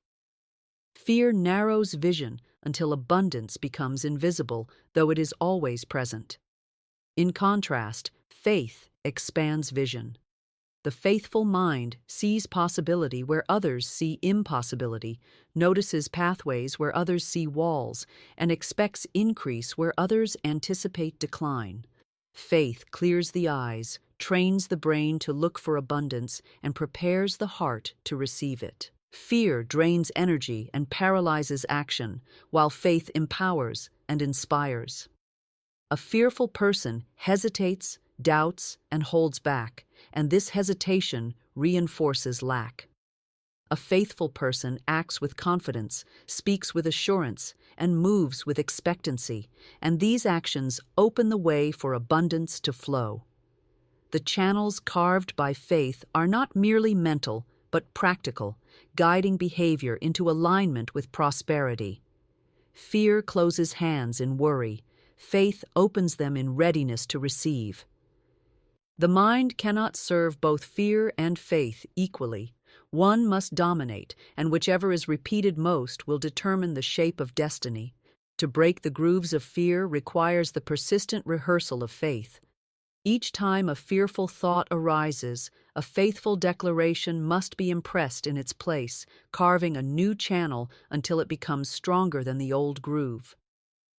Fear narrows vision until abundance becomes invisible, though it is always present. In contrast, faith expands vision. The faithful mind sees possibility where others see impossibility, notices pathways where others see walls, and expects increase where others anticipate decline. Faith clears the eyes, trains the brain to look for abundance, and prepares the heart to receive it. Fear drains energy and paralyzes action, while faith empowers and inspires. A fearful person hesitates, doubts, and holds back, and this hesitation reinforces lack. A faithful person acts with confidence, speaks with assurance, and moves with expectancy, and these actions open the way for abundance to flow. The channels carved by faith are not merely mental, but practical, guiding behavior into alignment with prosperity. Fear closes hands in worry. Faith opens them in readiness to receive. The mind cannot serve both fear and faith equally. One must dominate, and whichever is repeated most will determine the shape of destiny. To break the grooves of fear requires the persistent rehearsal of faith. Each time a fearful thought arises, a faithful declaration must be impressed in its place, carving a new channel until it becomes stronger than the old groove.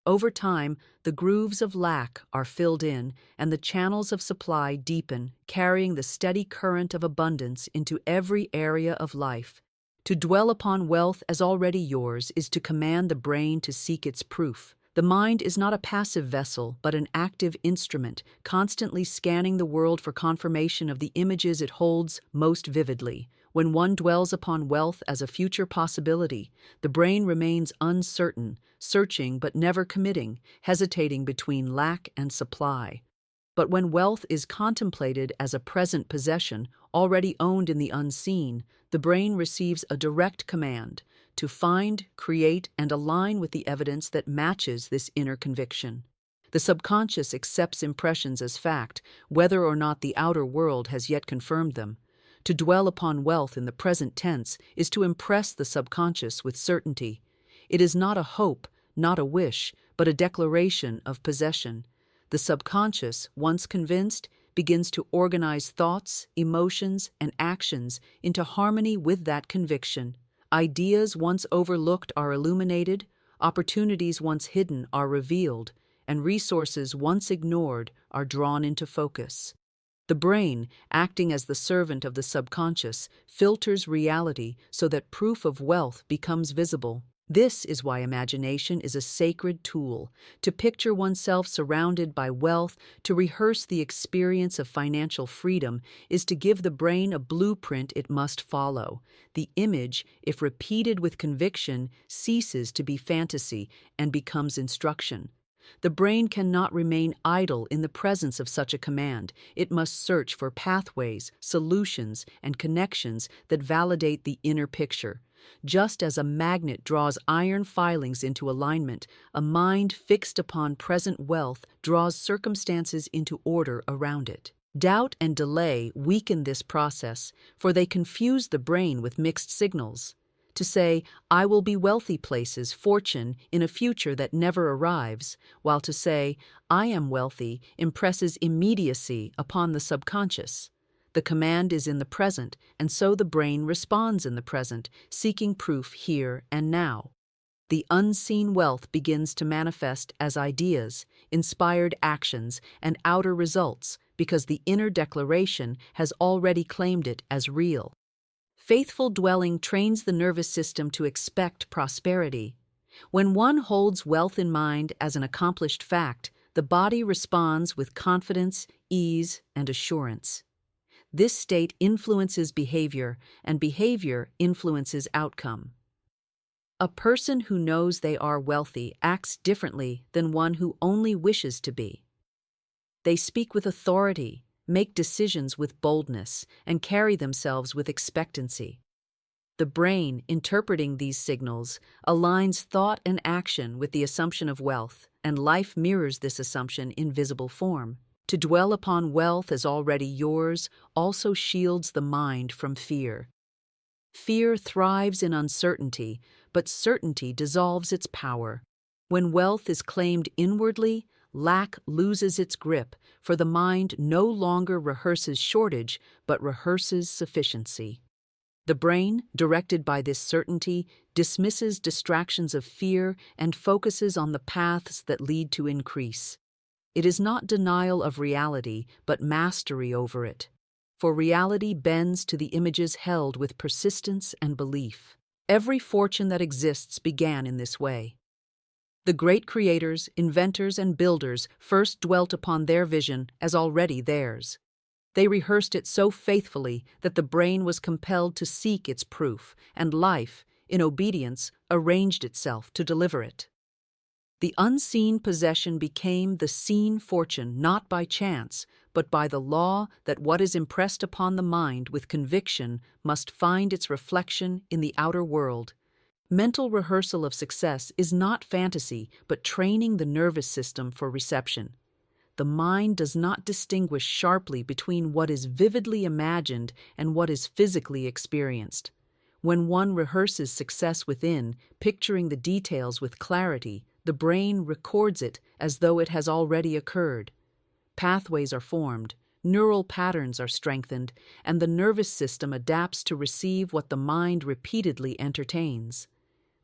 Over time, the grooves of lack are filled in, and the channels of supply deepen, carrying the steady current of abundance into every area of life. To dwell upon wealth as already yours is to command the brain to seek its proof. The mind is not a passive vessel, but an active instrument, constantly scanning the world for confirmation of the images it holds most vividly. When one dwells upon wealth as a future possibility, the brain remains uncertain, searching but never committing, hesitating between lack and supply. But when wealth is contemplated as a present possession, already owned in the unseen, the brain receives a direct command to find, create, and align with the evidence that matches this inner conviction. The subconscious accepts impressions as fact, whether or not the outer world has yet confirmed them. To dwell upon wealth in the present tense is to impress the subconscious with certainty. It is not a hope, not a wish, but a declaration of possession. The subconscious, once convinced, begins to organize thoughts, emotions, and actions into harmony with that conviction. Ideas once overlooked are illuminated, opportunities once hidden are revealed, and resources once ignored are drawn into focus. The brain, acting as the servant of the subconscious, filters reality so that proof of wealth becomes visible. This is why imagination is a sacred tool. To picture oneself surrounded by wealth, to rehearse the experience of financial freedom, is to give the brain a blueprint it must follow. The image, if repeated with conviction, ceases to be fantasy and becomes instruction. The brain cannot remain idle in the presence of such a command. It must search for pathways, solutions, and connections that validate the inner picture. Just as a magnet draws iron filings into alignment, a mind fixed upon present wealth draws circumstances into order around it. Doubt and delay weaken this process, for they confuse the brain with mixed signals. To say, "I will be wealthy" places fortune in a future that never arrives, while to say, "I am wealthy" impresses immediacy upon the subconscious. The command is in the present, and so the brain responds in the present, seeking proof here and now. The unseen wealth begins to manifest as ideas, inspired actions, and outer results because the inner declaration has already claimed it as real. Faithful dwelling trains the nervous system to expect prosperity. When one holds wealth in mind as an accomplished fact, the body responds with confidence, ease, and assurance. This state influences behavior, and behavior influences outcome. A person who knows they are wealthy acts differently than one who only wishes to be. They speak with authority, make decisions with boldness, and carry themselves with expectancy. The brain, interpreting these signals, aligns thought and action with the assumption of wealth, and life mirrors this assumption in visible form. To dwell upon wealth as already yours also shields the mind from fear. Fear thrives in uncertainty, but certainty dissolves its power. When wealth is claimed inwardly, lack loses its grip, for the mind no longer rehearses shortage, but rehearses sufficiency. The brain, directed by this certainty, dismisses distractions of fear and focuses on the paths that lead to increase. It is not denial of reality, but mastery over it. For reality bends to the images held with persistence and belief. Every fortune that exists began in this way. The great creators, inventors, and builders first dwelt upon their vision as already theirs. They rehearsed it so faithfully that the brain was compelled to seek its proof, and life, in obedience, arranged itself to deliver it. The unseen possession became the seen fortune not by chance, but by the law that what is impressed upon the mind with conviction must find its reflection in the outer world. Mental rehearsal of success is not fantasy, but training the nervous system for reception. The mind does not distinguish sharply between what is vividly imagined and what is physically experienced. When one rehearses success within, picturing the details with clarity, the brain records it as though it has already occurred. Pathways are formed, neural patterns are strengthened, and the nervous system adapts to receive what the mind repeatedly entertains.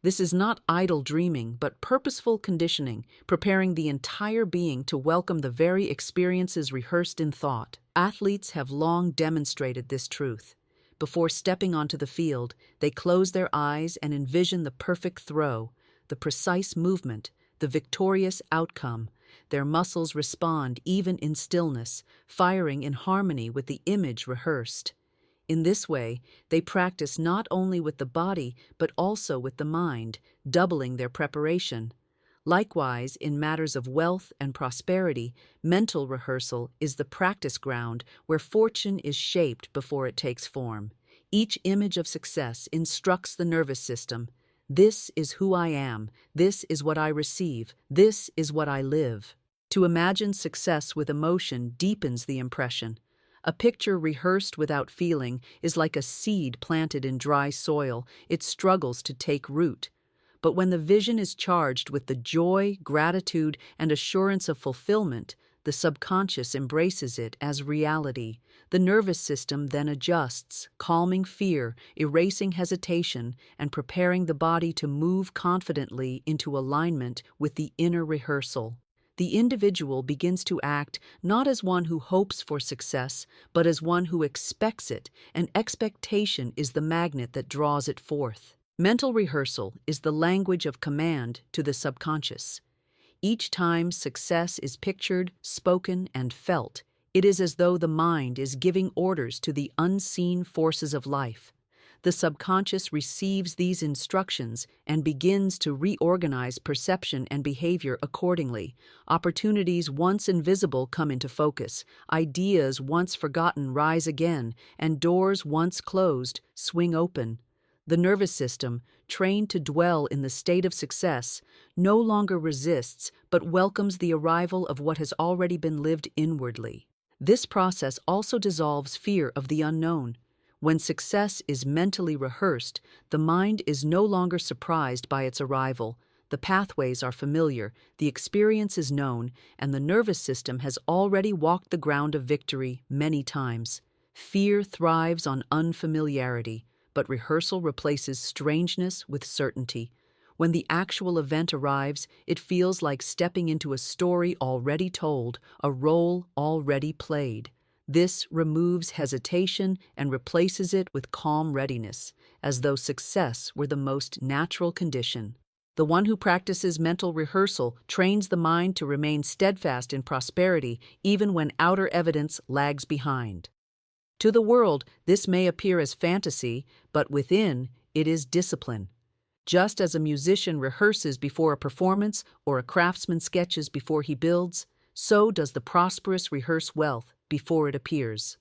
This is not idle dreaming, but purposeful conditioning, preparing the entire being to welcome the very experiences rehearsed in thought. Athletes have long demonstrated this truth. Before stepping onto the field, they close their eyes and envision the perfect throw, the precise movement, the victorious outcome. Their muscles respond even in stillness, firing in harmony with the image rehearsed. In this way, they practice not only with the body, but also with the mind, doubling their preparation. Likewise, in matters of wealth and prosperity, mental rehearsal is the practice ground where fortune is shaped before it takes form. Each image of success instructs the nervous system. This is who I am. This is what I receive. This is what I live. To imagine success with emotion deepens the impression. A picture rehearsed without feeling is like a seed planted in dry soil. It struggles to take root. But when the vision is charged with the joy, gratitude, and assurance of fulfillment, the subconscious embraces it as reality. The nervous system then adjusts, calming fear, erasing hesitation, and preparing the body to move confidently into alignment with the inner rehearsal. The individual begins to act not as one who hopes for success, but as one who expects it, and expectation is the magnet that draws it forth. Mental rehearsal is the language of command to the subconscious. Each time success is pictured, spoken, and felt, it is as though the mind is giving orders to the unseen forces of life. The subconscious receives these instructions and begins to reorganize perception and behavior accordingly. Opportunities once invisible come into focus, ideas once forgotten rise again, and doors once closed swing open. The nervous system, trained to dwell in the state of success, no longer resists but welcomes the arrival of what has already been lived inwardly. This process also dissolves fear of the unknown. When success is mentally rehearsed, the mind is no longer surprised by its arrival. The pathways are familiar, the experience is known, and the nervous system has already walked the ground of victory many times. Fear thrives on unfamiliarity, but rehearsal replaces strangeness with certainty. When the actual event arrives, it feels like stepping into a story already told, a role already played. This removes hesitation and replaces it with calm readiness, as though success were the most natural condition. The one who practices mental rehearsal trains the mind to remain steadfast in prosperity even when outer evidence lags behind. To the world, this may appear as fantasy, but within, it is discipline. Just as a musician rehearses before a performance or a craftsman sketches before he builds, so does the prosperous rehearse wealth before it appears.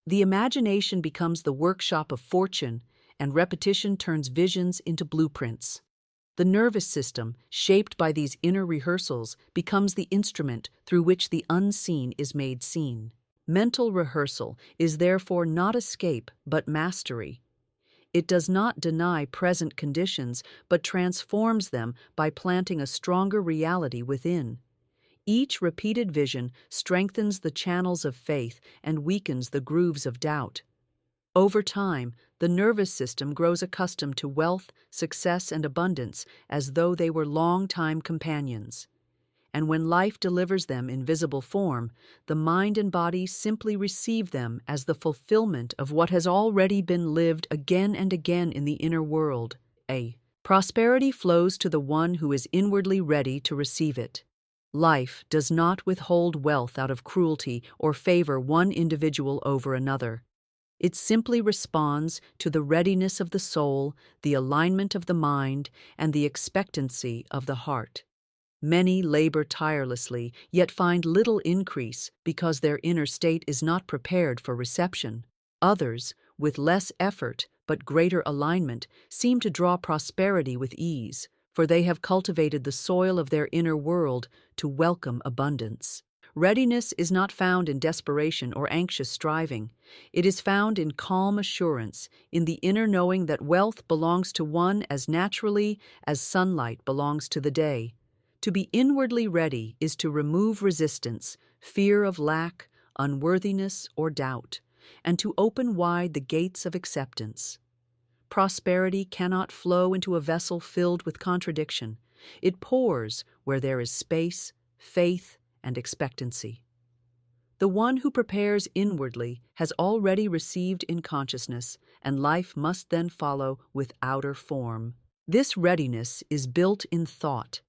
The imagination becomes the workshop of fortune, and repetition turns visions into blueprints. The nervous system, shaped by these inner rehearsals, becomes the instrument through which the unseen is made seen. Mental rehearsal is therefore not escape but mastery. It does not deny present conditions, but transforms them by planting a stronger reality within. Each repeated vision strengthens the channels of faith and weakens the grooves of doubt. Over time, the nervous system grows accustomed to wealth, success, and abundance as though they were long-time companions. And when life delivers them in visible form, the mind and body simply receive them as the fulfillment of what has already been lived again and again in the inner world. Prosperity flows to the one who is inwardly ready to receive it. Life does not withhold wealth out of cruelty or favor one individual over another. It simply responds to the readiness of the soul, the alignment of the mind, and the expectancy of the heart. Many labor tirelessly, yet find little increase because their inner state is not prepared for reception. Others, with less effort but greater alignment, seem to draw prosperity with ease, for they have cultivated the soil of their inner world to welcome abundance. Readiness is not found in desperation or anxious striving. It is found in calm assurance, in the inner knowing that wealth belongs to one as naturally as sunlight belongs to the day. To be inwardly ready is to remove resistance, fear of lack, unworthiness, or doubt, and to open wide the gates of acceptance. Prosperity cannot flow into a vessel filled with contradiction. It pours where there is space, faith, and expectancy. The one who prepares inwardly has already received in consciousness, and life must then follow with outer form. This readiness is built in thought.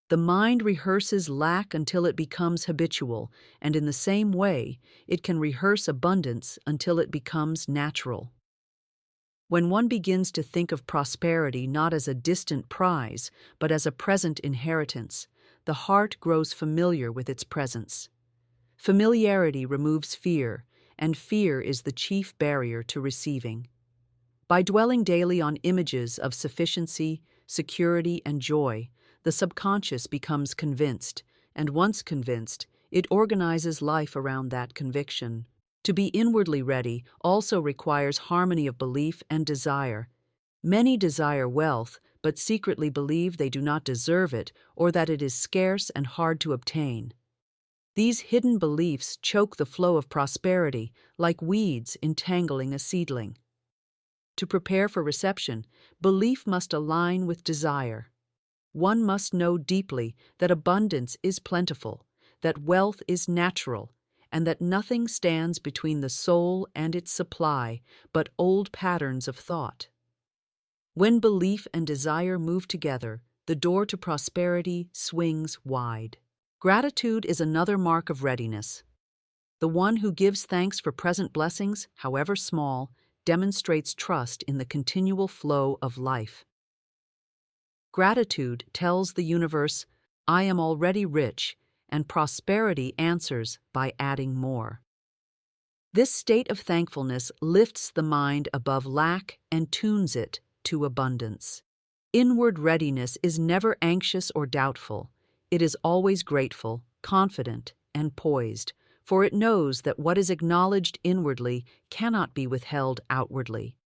The mind rehearses lack until it becomes habitual, and in the same way, it can rehearse abundance until it becomes natural. When one begins to think of prosperity not as a distant prize, but as a present inheritance, the heart grows familiar with its presence. Familiarity removes fear, and fear is the chief barrier to receiving. By dwelling daily on images of sufficiency, security, and joy, the subconscious becomes convinced, and once convinced, it organizes life around that conviction. To be inwardly ready also requires harmony of belief and desire. Many desire wealth, but secretly believe they do not deserve it or that it is scarce and hard to obtain. These hidden beliefs choke the flow of prosperity, like weeds entangling a seedling. To prepare for reception, belief must align with desire. One must know deeply that abundance is plentiful, that wealth is natural, and that nothing stands between the soul and its supply but old patterns of thought. When belief and desire move together, the door to prosperity swings wide. Gratitude is another mark of readiness. The one who gives thanks for present blessings, however small, demonstrates trust in the continual flow of life. Gratitude tells the universe, "I am already rich," and prosperity answers by adding more. This state of thankfulness lifts the mind above lack and tunes it to abundance. Inward readiness is never anxious or doubtful. It is always grateful, confident, and poised, for it knows that what is acknowledged inwardly cannot be withheld outwardly.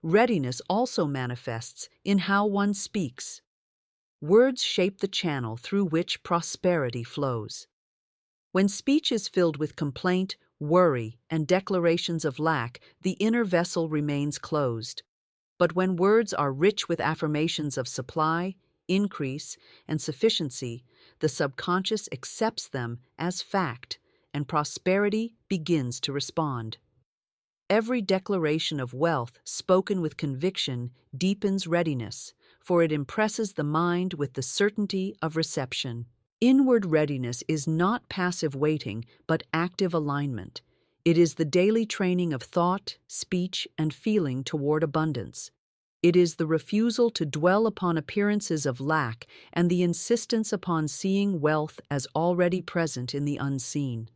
Readiness also manifests in how one speaks. Words shape the channel through which prosperity flows. When speech is filled with complaint, worry, and declarations of lack, the inner vessel remains closed. But when words are rich with affirmations of supply, increase, and sufficiency, the subconscious accepts them as fact, and prosperity begins to respond. Every declaration of wealth spoken with conviction deepens readiness, for it impresses the mind with the certainty of reception. Inward readiness is not passive waiting, but active alignment. It is the daily training of thought, speech, and feeling toward abundance. It is the refusal to dwell upon appearances of lack and the insistence upon seeing wealth as already present in the unseen.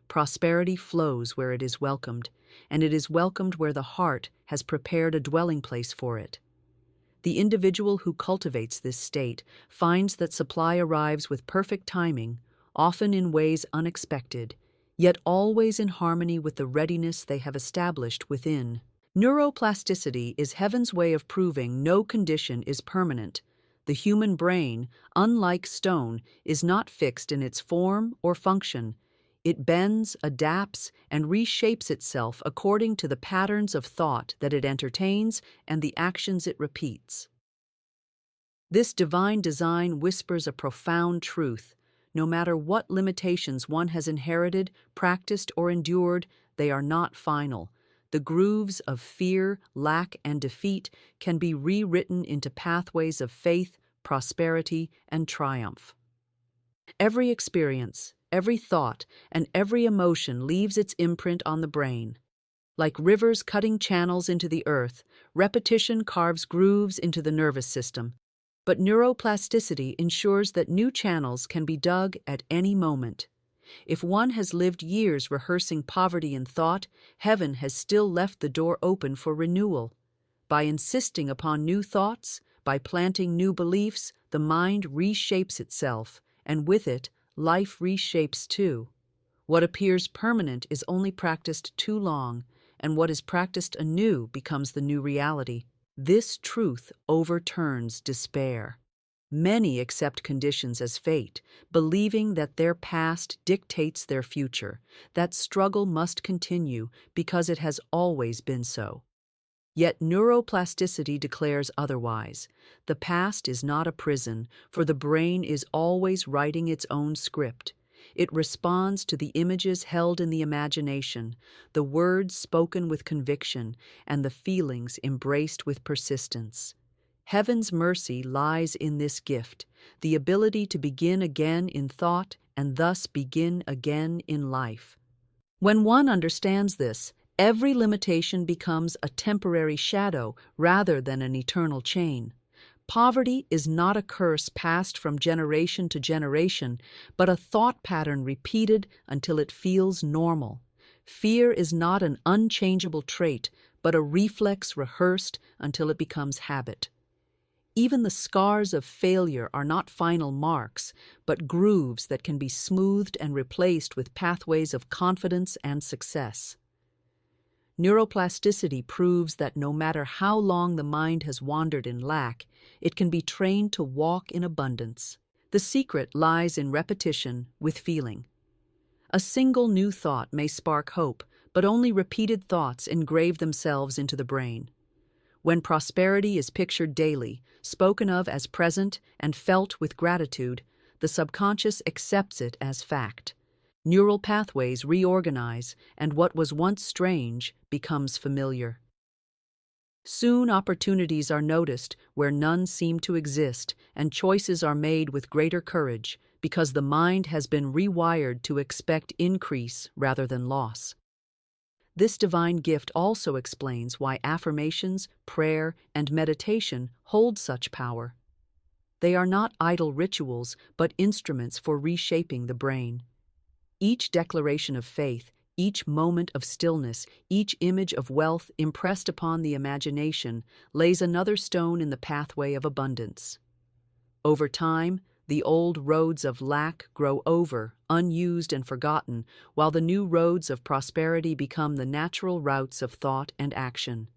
Prosperity flows where it is welcomed, and it is welcomed where the heart has prepared a dwelling place for it. The individual who cultivates this state finds that supply arrives with perfect timing, often in ways unexpected, yet always in harmony with the readiness they have established within. Neuroplasticity is heaven's way of proving no condition is permanent. The human brain, unlike stone, is not fixed in its form or function. It bends, adapts, and reshapes itself according to the patterns of thought that it entertains and the actions it repeats. This divine design whispers a profound truth. No matter what limitations one has inherited, practiced, or endured, they are not final. The grooves of fear, lack, and defeat can be rewritten into pathways of faith, prosperity, and triumph. Every experience, every thought, and every emotion leaves its imprint on the brain. Like rivers cutting channels into the earth, repetition carves grooves into the nervous system. But neuroplasticity ensures that new channels can be dug at any moment. If one has lived years rehearsing poverty in thought, heaven has still left the door open for renewal. By insisting upon new thoughts, by planting new beliefs, the mind reshapes itself, and with it, life reshapes too. What appears permanent is only practiced too long, and what is practiced anew becomes the new reality. This truth overturns despair. Many accept conditions as fate, believing that their past dictates their future, that struggle must continue because it has always been so. Yet neuroplasticity declares otherwise. The past is not a prison, for the brain is always writing its own script. It responds to the images held in the imagination, the words spoken with conviction, and the feelings embraced with persistence. Heaven's mercy lies in this gift, the ability to begin again in thought and thus begin again in life. When one understands this, every limitation becomes a temporary shadow rather than an eternal chain. Poverty is not a curse passed from generation to generation, but a thought pattern repeated until it feels normal. Fear is not an unchangeable trait, but a reflex rehearsed until it becomes habit. Even the scars of failure are not final marks, but grooves that can be smoothed and replaced with pathways of confidence and success. Neuroplasticity proves that no matter how long the mind has wandered in lack, it can be trained to walk in abundance. The secret lies in repetition with feeling. A single new thought may spark hope, but only repeated thoughts engrave themselves into the brain. When prosperity is pictured daily, spoken of as present, and felt with gratitude, the subconscious accepts it as fact. Neural pathways reorganize, and what was once strange becomes familiar. Soon opportunities are noticed where none seem to exist, and choices are made with greater courage, because the mind has been rewired to expect increase rather than loss. This divine gift also explains why affirmations, prayer, and meditation hold such power. They are not idle rituals, but instruments for reshaping the brain. Each declaration of faith, each moment of stillness, each image of wealth impressed upon the imagination lays another stone in the pathway of abundance. Over time, the old roads of lack grow over, unused and forgotten, while the new roads of prosperity become the natural routes of thought and action.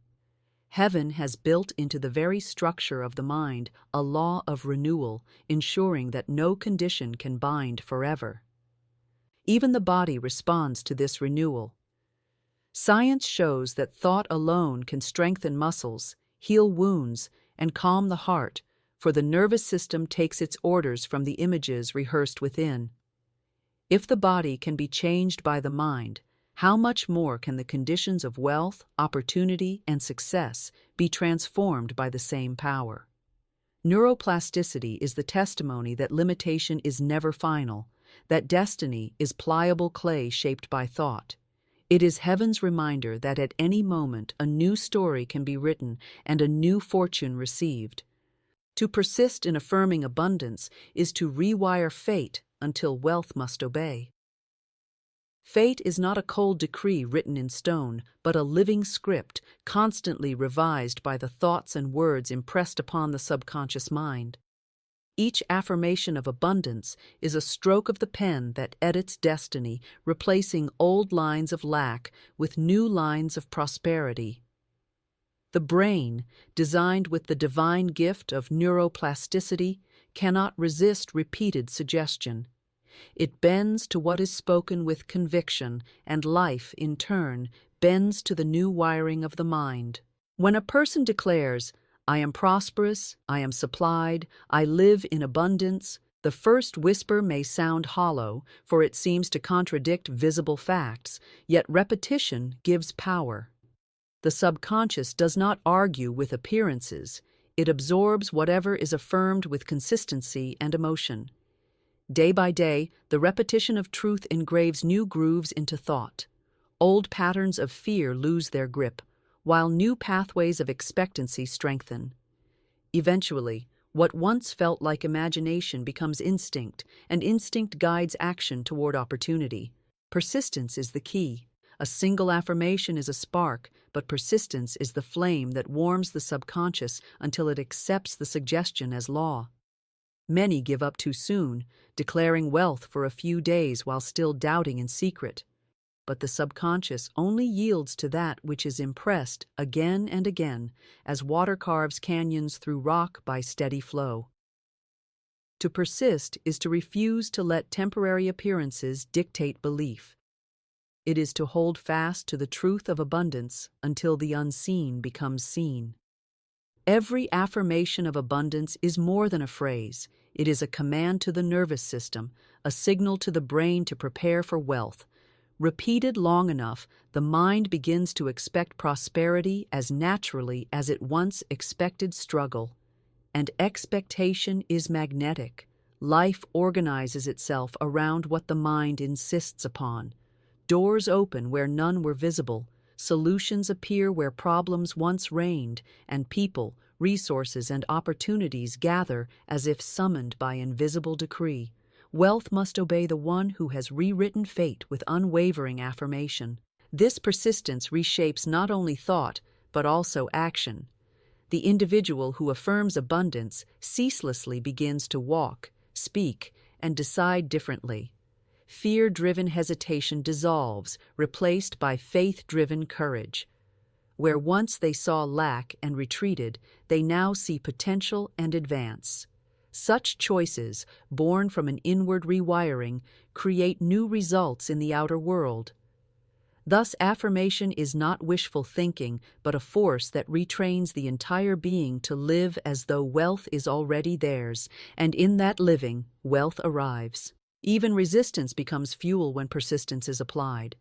Heaven has built into the very structure of the mind a law of renewal, ensuring that no condition can bind forever. Even the body responds to this renewal. Science shows that thought alone can strengthen muscles, heal wounds, and calm the heart, for the nervous system takes its orders from the images rehearsed within. If the body can be changed by the mind, how much more can the conditions of wealth, opportunity, and success be transformed by the same power? Neuroplasticity is the testimony that limitation is never final, that destiny is pliable clay shaped by thought. It is heaven's reminder that at any moment a new story can be written and a new fortune received. To persist in affirming abundance is to rewire fate until wealth must obey. Fate is not a cold decree written in stone, but a living script, constantly revised by the thoughts and words impressed upon the subconscious mind. Each affirmation of abundance is a stroke of the pen that edits destiny, replacing old lines of lack with new lines of prosperity. The brain, designed with the divine gift of neuroplasticity, cannot resist repeated suggestion. It bends to what is spoken with conviction, and life, in turn, bends to the new wiring of the mind. When a person declares, "I am prosperous, I am supplied, I live in abundance," the first whisper may sound hollow, for it seems to contradict visible facts, yet repetition gives power. The subconscious does not argue with appearances, it absorbs whatever is affirmed with consistency and emotion. Day by day, the repetition of truth engraves new grooves into thought. Old patterns of fear lose their grip, while new pathways of expectancy strengthen. Eventually, what once felt like imagination becomes instinct, and instinct guides action toward opportunity. Persistence is the key. A single affirmation is a spark, but persistence is the flame that warms the subconscious until it accepts the suggestion as law. Many give up too soon, declaring wealth for a few days while still doubting in secret. But the subconscious only yields to that which is impressed again and again, as water carves canyons through rock by steady flow. To persist is to refuse to let temporary appearances dictate belief. It is to hold fast to the truth of abundance until the unseen becomes seen. Every affirmation of abundance is more than a phrase. It is a command to the nervous system, a signal to the brain to prepare for wealth. Repeated long enough, the mind begins to expect prosperity as naturally as it once expected struggle. And expectation is magnetic. Life organizes itself around what the mind insists upon. Doors open where none were visible. Solutions appear where problems once reigned, and people, resources, and opportunities gather as if summoned by invisible decree. Wealth must obey the one who has rewritten fate with unwavering affirmation. This persistence reshapes not only thought, but also action. The individual who affirms abundance ceaselessly begins to walk, speak, and decide differently. Fear-driven hesitation dissolves, replaced by faith-driven courage. Where once they saw lack and retreated, they now see potential and advance. Such choices, born from an inward rewiring, create new results in the outer world. Thus, affirmation is not wishful thinking, but a force that retrains the entire being to live as though wealth is already theirs, and in that living, wealth arrives. Even resistance becomes fuel when persistence is applied.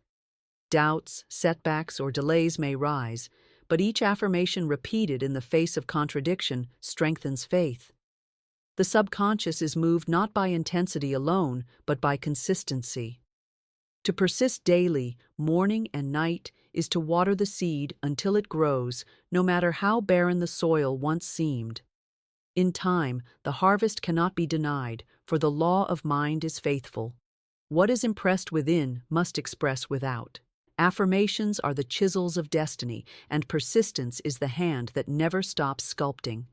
Doubts, setbacks, or delays may rise, but each affirmation repeated in the face of contradiction strengthens faith. The subconscious is moved not by intensity alone, but by consistency. To persist daily, morning and night, is to water the seed until it grows, no matter how barren the soil once seemed. In time, the harvest cannot be denied, for the law of mind is faithful. What is impressed within must express without. Affirmations are the chisels of destiny, and persistence is the hand that never stops sculpting.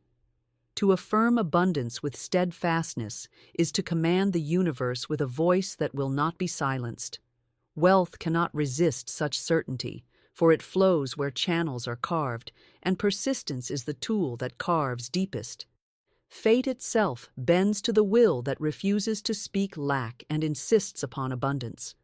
To affirm abundance with steadfastness is to command the universe with a voice that will not be silenced. Wealth cannot resist such certainty, for it flows where channels are carved, and persistence is the tool that carves deepest. Fate itself bends to the will that refuses to speak lack and insists upon abundance.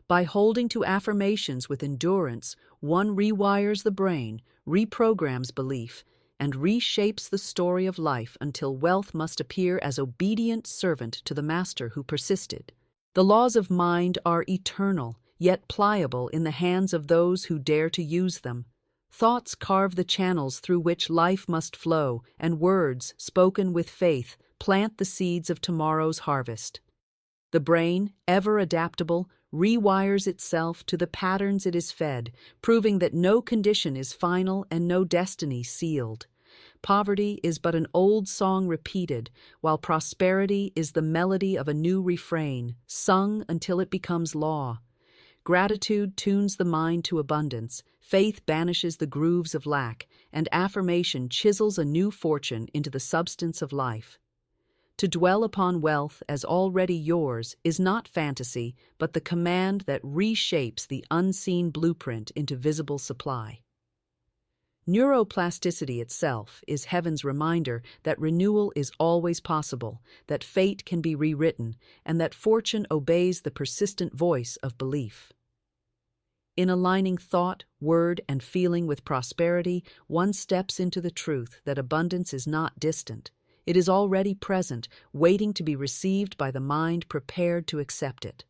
By holding to affirmations with endurance, one rewires the brain, reprograms belief, and reshapes the story of life until wealth must appear as obedient servant to the master who persisted. The laws of mind are eternal, yet pliable in the hands of those who dare to use them. Thoughts carve the channels through which life must flow, and words, spoken with faith, plant the seeds of tomorrow's harvest. The brain, ever adaptable, rewires itself to the patterns it is fed, proving that no condition is final and no destiny sealed. Poverty is but an old song repeated, while prosperity is the melody of a new refrain, sung until it becomes law. Gratitude tunes the mind to abundance, faith banishes the grooves of lack, and affirmation chisels a new fortune into the substance of life. To dwell upon wealth as already yours is not fantasy, but the command that reshapes the unseen blueprint into visible supply. Neuroplasticity itself is heaven's reminder that renewal is always possible, that fate can be rewritten, and that fortune obeys the persistent voice of belief. In aligning thought, word, and feeling with prosperity, one steps into the truth that abundance is not distant. It is already present, waiting to be received by the mind prepared to accept it.